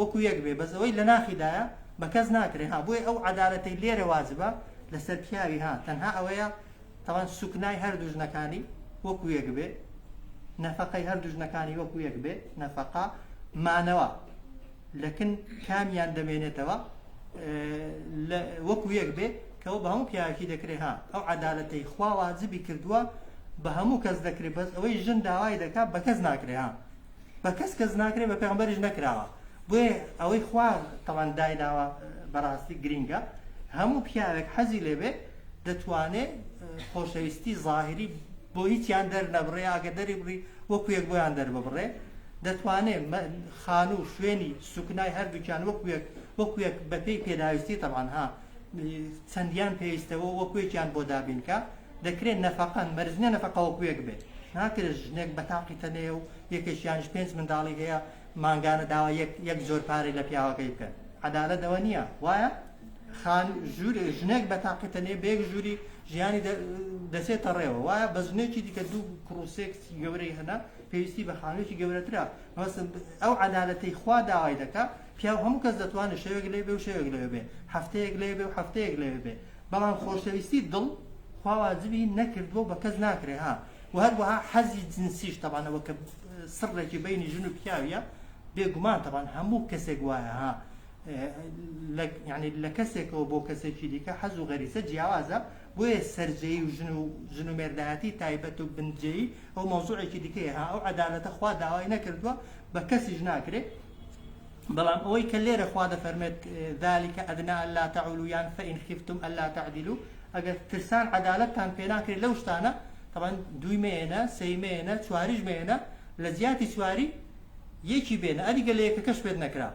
وەکو یەک بێ بەس ئەوەی لە ناخیدایە بە کەس ناکرێ ها بۆیە ئەو عەدالەتەی لێرە واجبە لەسەر پیاوی ها تەنها ئەوەیە تەوان سوکنای هەردوو ژنەکانی وەکو یەک بێ نەفەقەی هەردوو ژنەکانی وەکو یەک بێ نەفەقا مانەوە لەکن کامیان دەمێنێتەوە وەکو یەک بێ کەەوە بە هەموو پیاوێکی دەکرێت ها ئەو عەدالەتەی خوا واجبی کردووە بە هەموو کەس دەکرێت بەس ئەوەی ژن داوای دەکات بە کەس ناکرێت ها بە کەس ناکرێت بە پێغەمبەریش نەکراوە بۆیە ئەوەی خوا تەوان دایناوە بەڕاستی گرینگە هەموو پیاوێک حەزی لێبێ دەتوانێت خۆشەویستی ظاهری بۆ هیچیان دەرنەبڕێ ئاگە دەری بڕی وەکو یەک بۆیان دەرببڕێ دەتوانێت خان و شوێنی سوکنای هەردووکیان وەکو یەک بەپێی پێداویستی تەوان ها چەندیان پێویستەوە وەکو یەکیان بۆ دابینکە دەکرێت نەفەقەن مەرجنە نەفەقە وەکو یەک بێت ناکرێت ژنێک بەتاقی تەنێ و یەکێکیانش 5 منداڵی هەیە مانگانە داوە یەک زۆر پارەی لە پیاوەکەی بکەن عەدالەت ئەوە نییە وایە ژنێک بەتاقی تەنێ بەیەک ژووری ژیانی دەچێتە ڕێوە وایە بە ژنێکی دیکە دوو کوڕوسێک گەورەی هەنا پێویستی بە خانوێکی گەورەترە ئەو عەدالەتەی خوا داوای دەکات پیاو هەموو کەس دەتوانێت شەوێک لێ بێ و شەوێک لێ بێ هەفتەیەک لێ بێ و هەفتەیەک لێ بێ بەڵام خۆشەویستی دڵ خوا واجبی نەکردبوو بە کەس ناکرێ ها و هەروەها حەزی جنسیش تەبانەوە کە سڕێکی بینی ژن و پیاویە بێگومان تەبان هەموو کەسێک وایە ها یعنی لە کەسێکەوە بۆ کەسێکی دیکە حەز و غەریزە جیاوازە بۆیە سەرجەیی و ژن و مێردایەتی تایبەت و بنجەیی ئەو مەوزوعێکی دیکەیە ها ئەو عەدالەتە خوا داوای نەکردووە بە کەسیش ناکرێت بەڵام ئەوەی کە لێرە خوا دەفەرمێت ذلك أدنى ألا تعولوا یان فإن خفتم ألا تعدلوا ئەگەر ترسان عەدالەتتان پێ ناکرێت لەو شتانە طبعا دوی مێنە سێی مێنە چواریش مێنە لە زیاتی چواری یەکی بێنە ئەریگە لە یەکەکەش پێت نەکرا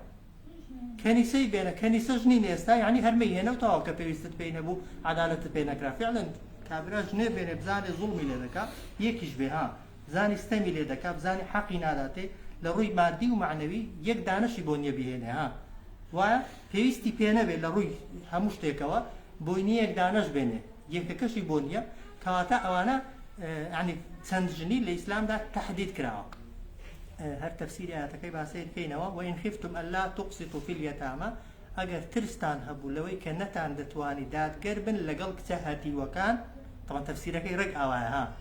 كنيسة بين كنيسة جنين يستا يعني هرمي هنا وتواو كبيستت بين أبو عدالة بين كرا فعلا كابرا جنين بين بزاني ظلمي لذكا يكيش بها بزاني استمي لذكا بزاني حقي ناداتي لروي مادي ومعنوي يك دانشي بونيا بهنا ها و بيستي بينا بين لروي هموش تيكوا بونيا يك دانش بينه يككشي بونيا كواتا أوانا يعني سنجني الإسلام ده تحديد كراوة هر تفسير آياتكي باسيد كينوا وإن خفتم ألا تقسطوا في اليتامى أجر ترستان هبو لوي كنتان دتواني داد قربن لقل كتهاتي وكان طبعا تفسيرك رق أوايا ها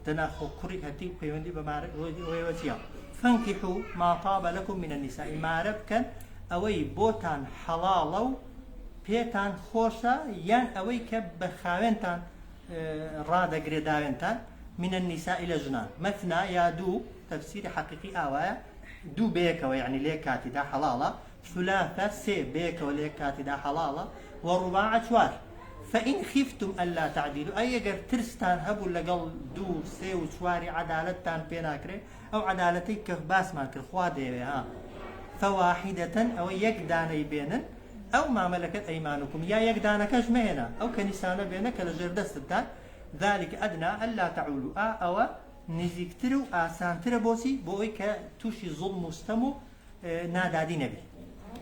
دنا خو كوري هاتي بيوندي بمارك ويوتيا فانكحوا ما طاب لكم من النساء مارب كان أوي بوتان حلالو بيتان خوشا يان أوي كبخاوينتان رادا قريداوينتان من النساء إلى جنان مثنى يا دو تفسير حقيقي آوايا دو بيكا يعني ليكاتي دا حلالة ثلاثة سي بيكا وليكاتي دا حلالة ورباعة شوار فإن خفتم ألا تعديلوا أي قر ترستان هبو لقل دو سي وشواري عدالتان بيناكري أو عدالتي كباس ماكر خوادي ها فواحدة أو يقداني بينن أو ما ملكت أيمانكم يا يقدانكش مهنا أو كنسانة بينك لجردستان ذلك أدنى ألا تعولوا أو نزيكترو آسانتر بوسي بوي كتوشي ظلم مستمو نادادي نبي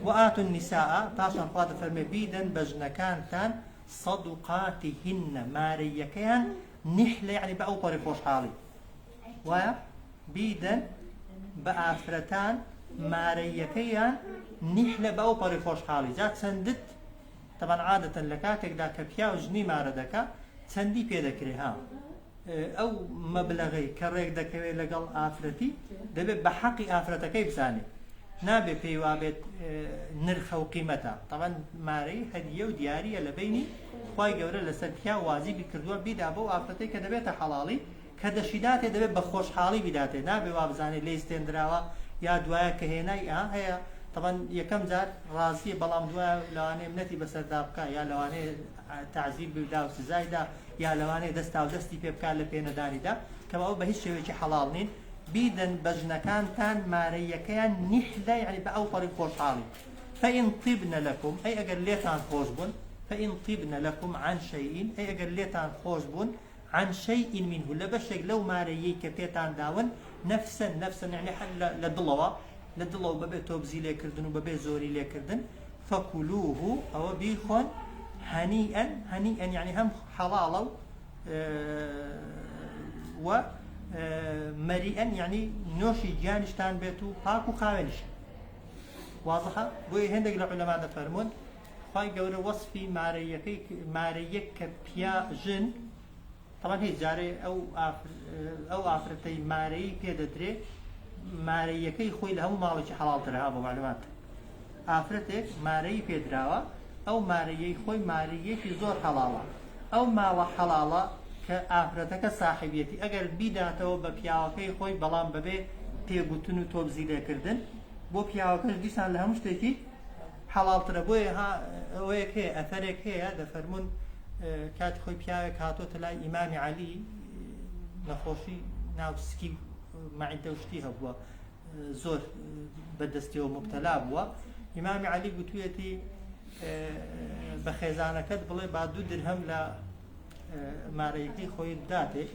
وآتوا النساء تاشان فاض فرمي بيدن بجنكان صدقاتهن ماريكيان نحلة يعني بأو طريق حالي ويا بيدن بآفرتان ماريكيان نحلة بأو طريق حالي جات سندت طبعا عادة لكاتك دا كبيا وجني ماردكا سندي بيدكري ها أو مبلغي كريك دكوي لقل آفرتي دبي بحقي آفرتكي بساني نابي بيوابت نرخ وقيمتها طبعا ماري هدية وديارية لبيني خواهي قورة لسركيا وازي بكردوا بيدا بو آفرتي كدبيت حلالي كدشيداتي دبي بخوش حالي بداتي نابي وابزاني ليستين دراوا يا دوايا كهيناي هي طبعا يكم زار رازي بلام دوايا لواني منتي بسردابكا يا لواني تعذيب بدا وسزايدا يا لواني دستا ودستي بيبكا لبينا داري دا كما أو بهش شوية حلال نين بيدن بجنكان تان ماريكيان نحلة يعني بأو طريق خوش حالي فإن طبن لكم أي أجر ليتان خوشبون فإن طبن لكم عن شيء أي أجر ليتان خوشبون عن شيء منه لبشك لو ماريك بيتان داون نفسا يعني لدلوا ببي توبزي ليكردن وببي زوري ليكردن فكلوه أو بيخون هنيئا يعني هم حلالو و مريئا يعني نوشي جانشتان بيتو باكو خاونش واضحة؟ بوي هندق العلماء فرمون خاي قولة وصفي ماريك كبيا جن طبعا هي جاري أو آفرتي ماري بيدا دري ماريكي خوي لهم مالك حلال ترى أبو معلومات آفرتك ماري بيدراوا أو ماريي خوي ماريي في زور حلالة أو مال حلالة كآفرتك صاحبيتي أجر بيداتو ببياوكي خوي بلام ببي تيغوتنو توبزي لكردن بو بياوكش ديسان لها مشتكي حلال ترى بوي ها ويك هي أثرك هي هذا فرمون كات خوي بياوك هاتو تلاقي إمام علي نخوشي ناو سكي ما عنده وشتيها بوا زور بدستي ومبتلا بوا إمام علي قلتويتي بخيزانة كد بلي بعد 2 درهم لا ماريكي خوي داتي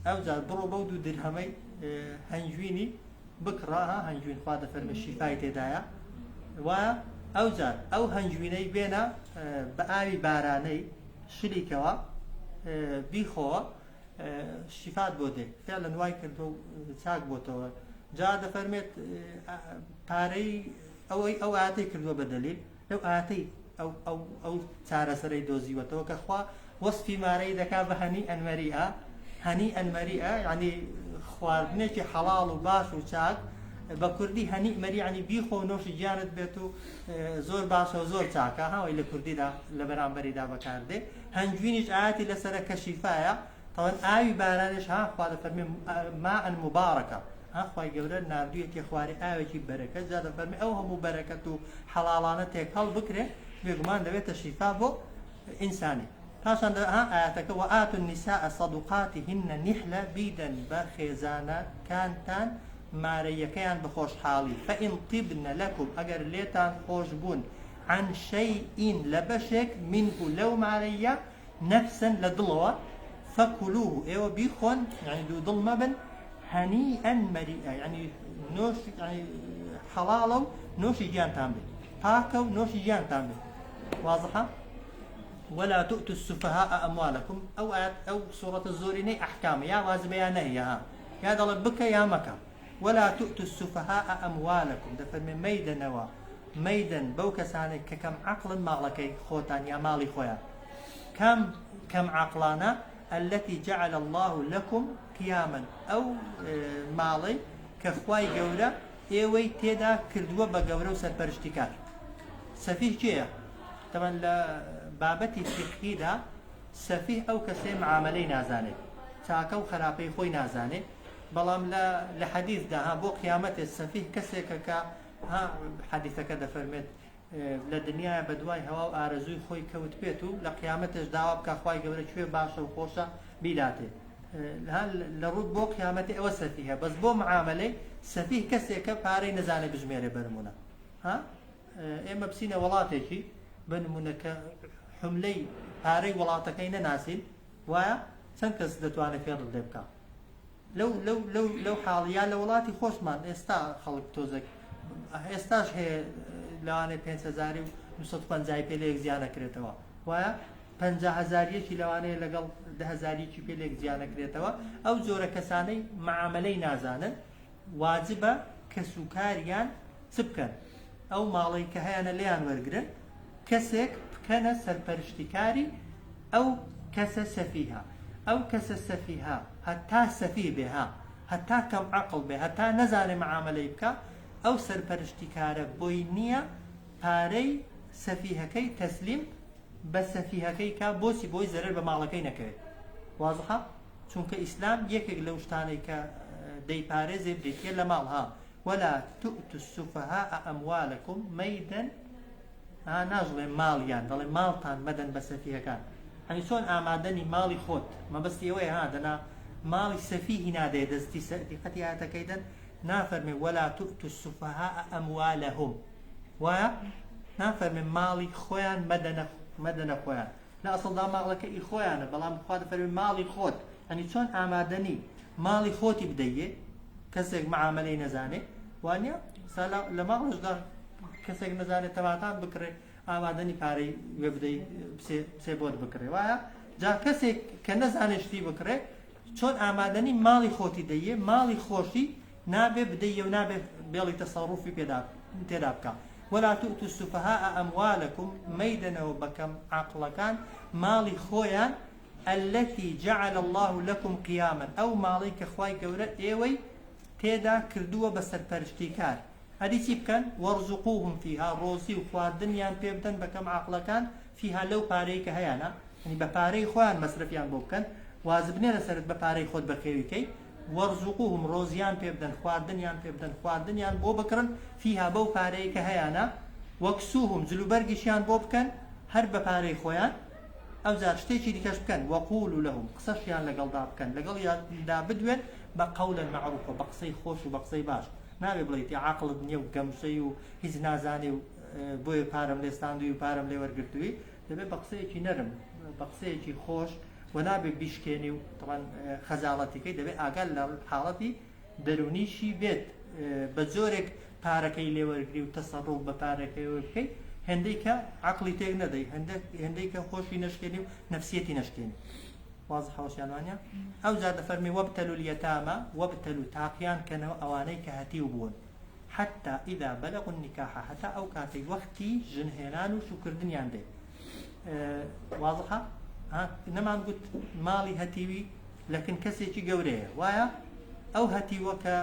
أو زار برو بو 2 درهمي هنجويني بكراها هنجوين فاضة فرم الشفاية تدايا و أو زار أو هنجويني بينا بآوي باراني شريكوا بيخوا شفاعت بوده فعلا واي كردو ساق بوته جاد فرمت باري او آتي كردو بدليل لو آتي او سارة سري دوزي وتو كخوا وصفي ماري دكا بهنيئا مريئا هنيئا مريئا يعني خواردنيكي حلال وباش وساق بكردي هنيء مري يعني بيخو نوش جانت بيتو زور باش وزور ساقا ها وإلا كردي دا لبرانبري دا بكارده هنجوينيش آتي لسرك شفايا طبعا آوي بارانش ها خواد فرمي ماء مباركة ها خواهي قولنا ناردوية خواري آوي كي بركة زاد فرمي أو هم بركة حلالانتك هل بكرة بيقمان دوية الشفاء بو إنساني تاشان ها آياتك وآتوا النساء صدقاتهن نحلة بيدا بخيزانا كانتان مارەیەکەیان بخۆش حاڵی فإن طبن لكم ئەگەر لێتان خۆش بوون عن شيء لبشك منه لو مارەیە نفسا لدڵەوە فكلوه ايوه بيخون يعني دو ظل مبن هنيئا مريئا يعني نوش يعني حلالو نوش جيان تامبي باكو نوش جيان تامبي واضحة ولا تؤتوا السفهاء أموالكم أو سورة الزوريني أحكام يا واجب يا نهي يا ضل بك يا مكة ولا تؤتوا السفهاء أموالكم دفر من ميدا نوا ميدا بوك ساني كم عقل مالكي خوتان يا مالي خويا كم عقلانا التي جعل الله لكم قياما أو مالي كخواي جورة ايوي تيدا كردوا بجورة وسربرشتكار سفيه جيه طبعا بابەتی فقهیدا سەفیه ئەو کەسێ معاملەی نازانێت چاکە و خراپەی خۆی نازانێت بەڵام لە حەدیثدا بۆ قیامەتێ سەفیه کەسێکە کە حەدیثەکە دەفەرمێت لە دنیای بە دوای هەوا و ئارەزووی خۆی کەوت بێت و لە قیامەتش داوا بکە خوای گەورە کوێ باشە و خۆشە بیداتێ لە ڕوود بۆ قیامەتێ ئەوە سەفیهە بەس بۆ معاملەی سەفیه کەسێکە پارەی نەزانێت بژمێرێ بەرمونە ئێمە بچینە وڵاتێکی بنمونەکە حملەی پارەی وڵاتەکەی نەناسین وایە چەند کەس دەتوانێت فێڵ لێ بکە لەو حاڵیا لە وڵاتی خۆشمان ئێستا خەڵک تۆزێک ئێستاش هەیە لەوانێ 5,000 و 250 پێ لێک زیانەکرێتەوە وایە 50,000 لەوانەیە لەگەڵ 10,000 پێ لێک زیانەکرێتەوە ئەو جۆرە کەسانەی معاملەی نازانن واجبە کە سوکاریان چ بکەن ئەو ماڵی کە هەیەنە لێیان وەرگرن کەسێک بکەنە سەرپەرشتیکاری ئەو کەسە سەفیها ئەو کەسە سەفیها هەتا سەفی بێها هەتا کەم عەقڵ بێ هەتا نەزانێ معاملەی بکە ئەو سەرپەرشتیکارە بۆی نییە پارەی سەفیهەکەی تەسلیم بە سەفیهەکەی کا بۆچی بۆی زەرەر بە ماڵەکەی نەکەوێت واضحە چونکە ئیسلام یەکێک لەو شتانەی کە دەیپارێزێ بێتێ لە ماڵها ولا تؤتوا السفهاء أموالكم ميدا ناژڵێ ماڵیان دەڵێ ماڵتان مەدەن بە سەفیهەکان هەنی چۆن ئامادەنی ماڵی خۆت مەبەستی ئەوەیە دەنا ماڵی سەفیهی نادێ دەستی دیقەتی ئاەتەکەی دەن نافەرمێ ولا تؤتوا السفهاء أموالهم وایە نافەرمێ ماڵی خۆیان مەدەنە خۆیان لە ئەسڵدا ماڵەکەی خۆیانە بەڵام خوا دەفەرمێ ماڵی خۆت هەنی چۆن ئامادەنی ماڵی خۆتی بدەیێ کەسێک معاملەی نەزانێ وانە لە ماڵشدا کەسێک نەزانێت تەماتان بکڕێ ئامادەنی پارەی وێ بدەی سێ بۆت بکڕێ وایە جا کەسێک کە نەزانێت شتی بکڕێ چۆن ئامادەنی ماڵی خۆتی دەیێ ماڵی خۆشی نابێ بدەیە و نابێ بێڵی تەسەڕوفی تێدا بکە ولا تؤتوا السفهاء أموالكم ميدنەوە بەکەم عەقڵەکان ماڵی خۆیان التي جعل الله لكم قياما ئەو ماڵی کە خوای گەورە ئێوەی تێدا کردووە بە سەرپەرشتیکار هەری چی بکەن وەرزقوهم فيها ڕۆزی و خواردنیان پێ بدەن بەکەم عەقڵەکان فيها لەو پارەی کە هەیەنە ینی بە پارەی خۆیان مەسرفیان بۆ بکەن واجب نییە لەسەرت بە پارەی خۆت بەخێویکەی وەرزقوهم ڕۆزیان پێ بدەن خواردنیان پێ بدەن خواردنیان بۆ بکڕن فيها بەو پارەی کە هەیەنە وەکسوهم جلوبەرگیشیان بۆ بکەن هەر بە پارەی خۆیان ئەو جار شتێکی دیکەش بکەن وەقولوا لەهم قسەشیان لەگەڵدا بکەن لەگەڵ یاندا بدوێن بە قەولە مەعروفە بە قسەی خۆش و بە قسەی باش نابێ بڵێیت عەقڵت نییە و گەمشەی و هیچ نازانێ و بۆیە پارەم لێستاندووی و پارەم لێ وەرگرتووی دەبێت بە قسەیەکی نەرم بە قسەیەکی خۆش و نابێ بیشکێنی و طبعاً خەجاڵەتیکەی دەبێت ئاگال لە حاڵەتی دەرونیشی بێت بە جۆرێک پارەکەی لێ وەرگری و تەسەڕوف بە پارەکەی وەرگری هەندێک کە عەقڵی تێک نەدەی هەندێک کە خۆشی نەشکێنی و نەفسیەتی نەشکێنی واضح حوشیان وانیا ئەو جار دەفەرمی وەبتەلوا اليتامى وەبتەلوا تاقیان کەنەوە ئەوانەی کە هەتیو بوون حتى إذا بلغوا النكاح حتى أو كاتي وقتي جنهێنان و شوکردنیان دێ واضحە نەمان گوت ماڵی هەتیوی لەکن کەسێکی گەورەیە وایە ئەو هەتیوە کە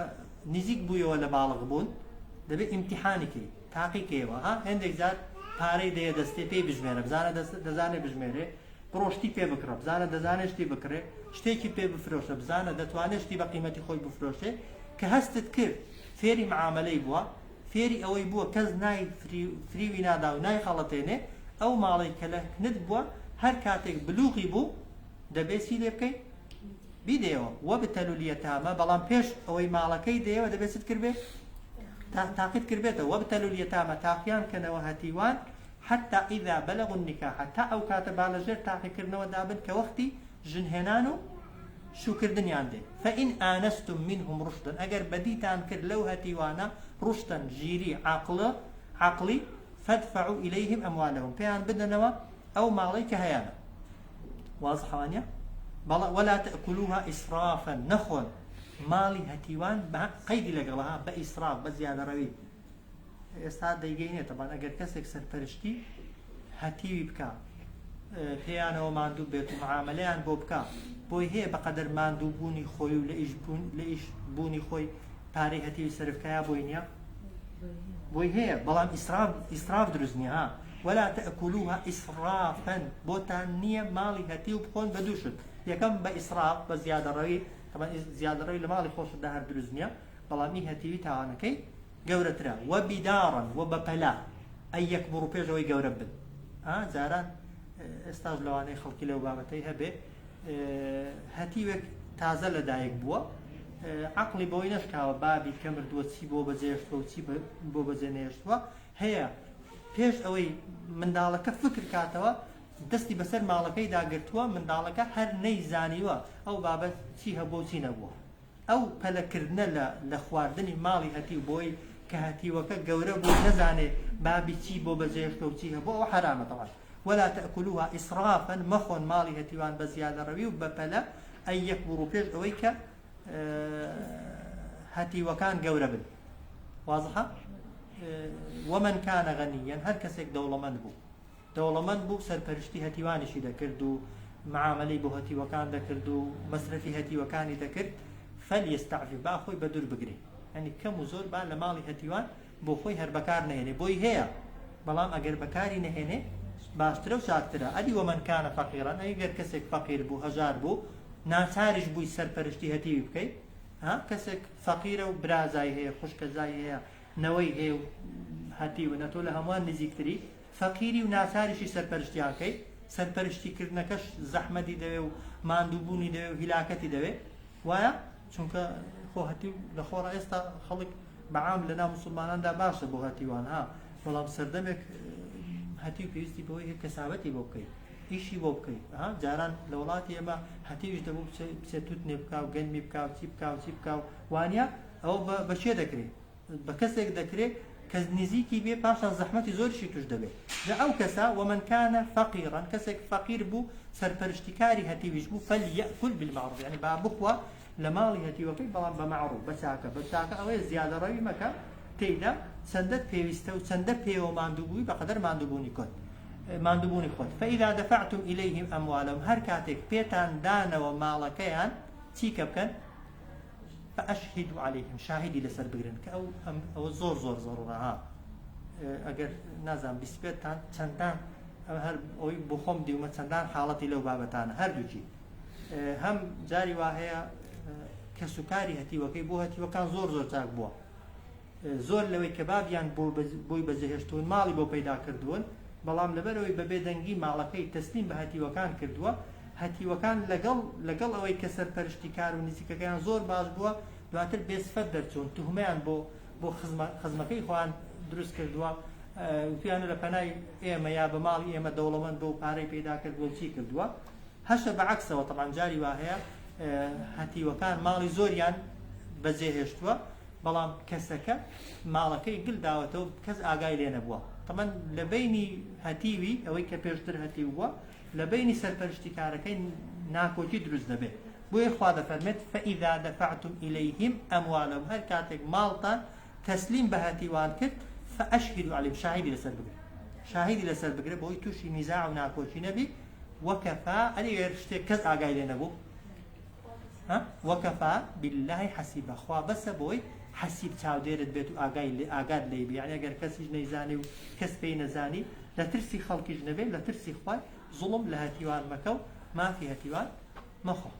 نزیک بوویەوە لە باڵغ بوون دەبێت ئیمتیحانێکی تاقیکەوە هەندێک جار پارەی دەیە دەستێ پێی بژمێرە بزانە دەزانێ بژمێرێ بڕۆشتی پێ بکڕە بزانە دەزانێت شتی بکڕێ شتێکی پێ بفرۆشە بزانە دەتوانێت شتی بە قیمەتی خۆی بفرۆشێ کە هەستت کرد فێری معاملەی بووە فێری ئەوەی بووە کەس نای فریوی نادا و نای خەڵەتێنێ ئەو ماڵی کە لە نت بووە هەر کاتێک بلوغی بوو دەبێت چی لێ بکەیت بیدێەوە وەبتەلو اليتامە بەڵام پێش ئەوەی ماڵەکەی دێەوە دەبێت چت کردبێ تاقید کردبێتەوە وەبتەلو اليتامە تاقیان کەنەوە هەتیوان حتى إذا بلغوا النكاح حتى أو كاتب على جر تاقي كرنوا دابن كوقتي جنهنانو شو كردنيان دي فإن آنستم منهم رشدا أجر بديتان كر لو هتيوانا رشدا جيري عقلي فادفعوا إليهم أموالهم فيان بدنوا أو ماليك هيانا واضح وانيا ولا تأكلوها إسرافا نخون مالي هتيوان قيد لقلها بإسراف بزيادة روي ئێستا دەیگەینێ طبعا ئەگەر کەسێک سەرپەرشتی هەتیوی بکە پێیانەوە ماندوو بێت و معاملەیان بۆ بکە بۆی هەیە بەقەدەر ماندوو بوونی خۆی و لە ئیش بوونی خۆی پارەی هەتیوی سەرفکایە بۆی نییە بۆی هەیە بەڵام ئیسراف دروست نییە ها ولا تأكلوها إسرافا بۆتان نییە ماڵی هەتیو بخۆن بە دووشت یەکەم بە ئیسراف بە زیادەڕەوی طبعا زیادەڕەوی لە ماڵی خۆشتدا هەر دروست نییە بەڵامی هەتیوی تاوانەکەی گەورەترە وەبیداڕا وەبەپەلا ئەی یەکبڕ و پێشەوەی گەورە بن جاران ئێستاش لەوانەی خەڵکی لەو بابەتەی هەبێ هەتیوێک تازە لەدایک بووە عقلی بۆی نەشکاوە بابی کە مردووە چی بۆ بەجێشتوە و چی بۆ بەجێنێشتووە هەیە پێش ئەوەی منداڵەکە فکر کاتەوە دەستی بەسەر ماڵەکەی داگرتووە منداڵەکە هەر نەیزانیوە ئەو بابەت چی هەبوو چی نەبووە ئەو پەلەکردنە لە خواردنی ماڵی هەتیو بۆی کە هەتیوەکە گەورە بوو نەزانێ بابی چی بۆ بەجێشتوە و چی هەبوو ئەو حرامە طبعا ولا تأكلوها إسرافا مخون مالي هتيوان بزيادة روي وبپلا أن يكبروا بيش أويك هتيوكان قوربن واضحة ومن كان غنيا هل كسيك دولمن بو سرپرشتي هتيواني شي دكردو معاملي بو هتيوكان دكردو مصرفي هتيوكاني دكرد فليستعفف باخوي بدور بقري يعني كم زور بان لمالي هتيوان بو خوي هر بكار نهيني بوي هيا بلام اگر بكاري نهيني باشترە و چاکترە ئەدی ومن کانە فەقیران ئەگەر کەسێک فەقیر بوو هەژار بوو ناچاریش بووی سەرپەرشتی هەتیوی بکەیت کەسێک فەقیرە و برازای هەیە خوشکەزای هەیە نەوەی هەیە و هەتیوە نەتۆ لە هەمووان نزیکتری فەقیری و ناچاریشی سەرپەرشتیانکەی سەرپەرشتیکردنەکەش زەحمەتی دەوێ و ماندووبوونی دەوێ و هیلاکەتی دەوێ وایە چونکە خۆ هەتیو لە خۆڕە ئێستا خەڵک بەعام لەناو موسڵماناندا باشە بۆ هەتیوان بەڵام سەردەمێک هەتیو پێویستی بەوەی هەیە کەسابەتی بۆ بکەیت ئیشی بۆ بکەیت جاران لە وڵاتی ئێمە هەتیویش دەبوو بچێت توتنێ بکا و گەنمی بکا و چی بکا و چی بکا و وانە ئەوە بە چێ دەکرێت بە کەسێک دەکرێت کە نزیکی بێ پاشان زەحمەتی زۆرشی توش دەبێت لە ئەو کەسا ومن کانە فەقیران کەسێک فەقیر بوو سەرپەرشتیکاری هەتیویش بوو فەلیەأکل بالمعروف یعنی با بخوا لە ماڵی هەتیوەکەی بەڵام بە معروف بە چاکە ئەوەیە زیادەڕەوی مەکە تێیدا چەندە پێویستە و چەندە پێوە ماندووبووی بەقەدەر ماندووبوونی خۆت فإذا دفعتم إليهم أموالهم هەر کاتێک پێتان دانەوە ماڵەکەیان چی کە بکەن فأشهدوا عليهم شاهدی لەسەر بگرن کە ئەوە زۆر ضرورە ئەگەر نازان بیسپێتان چەندان هەر ئەوی بۆ خۆم دیومە چەندان حاڵەتی لەو بابەتانە هەردووکی هەم جاری وا هەیە کەسوکاری هەتیوەکەی بۆ هەتیوەکان زۆر چاک بووە زۆر لەوەی کە بابیان بۆی بەجێهێشتون ماڵی بۆ پەیدا کردوون بەڵام لەبەرەوەی بە بێدەنگی ماڵەکەی تەسلیم بە هەتیوەکان کردووە هەتیوەکان لەگەڵ ئەوەی کە سەرپەرشتی کار و نزیکەکەیان زۆر باش بووە دواتر بێسفەت دەرچوون توهمەیان بۆ خزمەکەی خۆیان دروست کردووە وتیانە لە پەنای ئێمە یا بە ماڵی ئێمە دەوڵەمەند بۆ پارەی پەیدا کردووە چی کردووە هەشە بەعەکسەوە طبعاً جاری وا هەیە هەتیوەکان ماڵی زۆریان بەجێهێشتووە بەڵام کەسەکە ماڵەکەی گل داوەتەوە کەس ئاگای لێ نەبووە طبعاً لە بینی هەتیوی ئەوەی کە پێشتر هەتیو بووە لە بینی سەرپەرشتی کارەکەی ناکۆکی دروست دەبێت بۆیە خوا دەفەرمێت فإذا دفعتم إليهم أموالهم هەر کاتێک ماڵتان تەسلیم بە هەتیوان کرد فأشهدوا عليهم شاهدی لەسەر بگرێ بۆی تووشی نیزاع و ناکۆکی نەبی وەکەفا ئەگەر شتێک کەس ئاگای لێ نەبوو وەکەفا بالله حەسیبە خوا بەسە بۆی حەسیب چاودێرت بێت و ئاگاد لێ بێ یعنی ئەگەر کەسیش نەیزانێ و کەس پێی نەزانی لە ترسی خەڵکیش نەبێت لە ترسی خوای زوڵم لە هەتیوان مەکە و مافی هەتیوان مەخۆ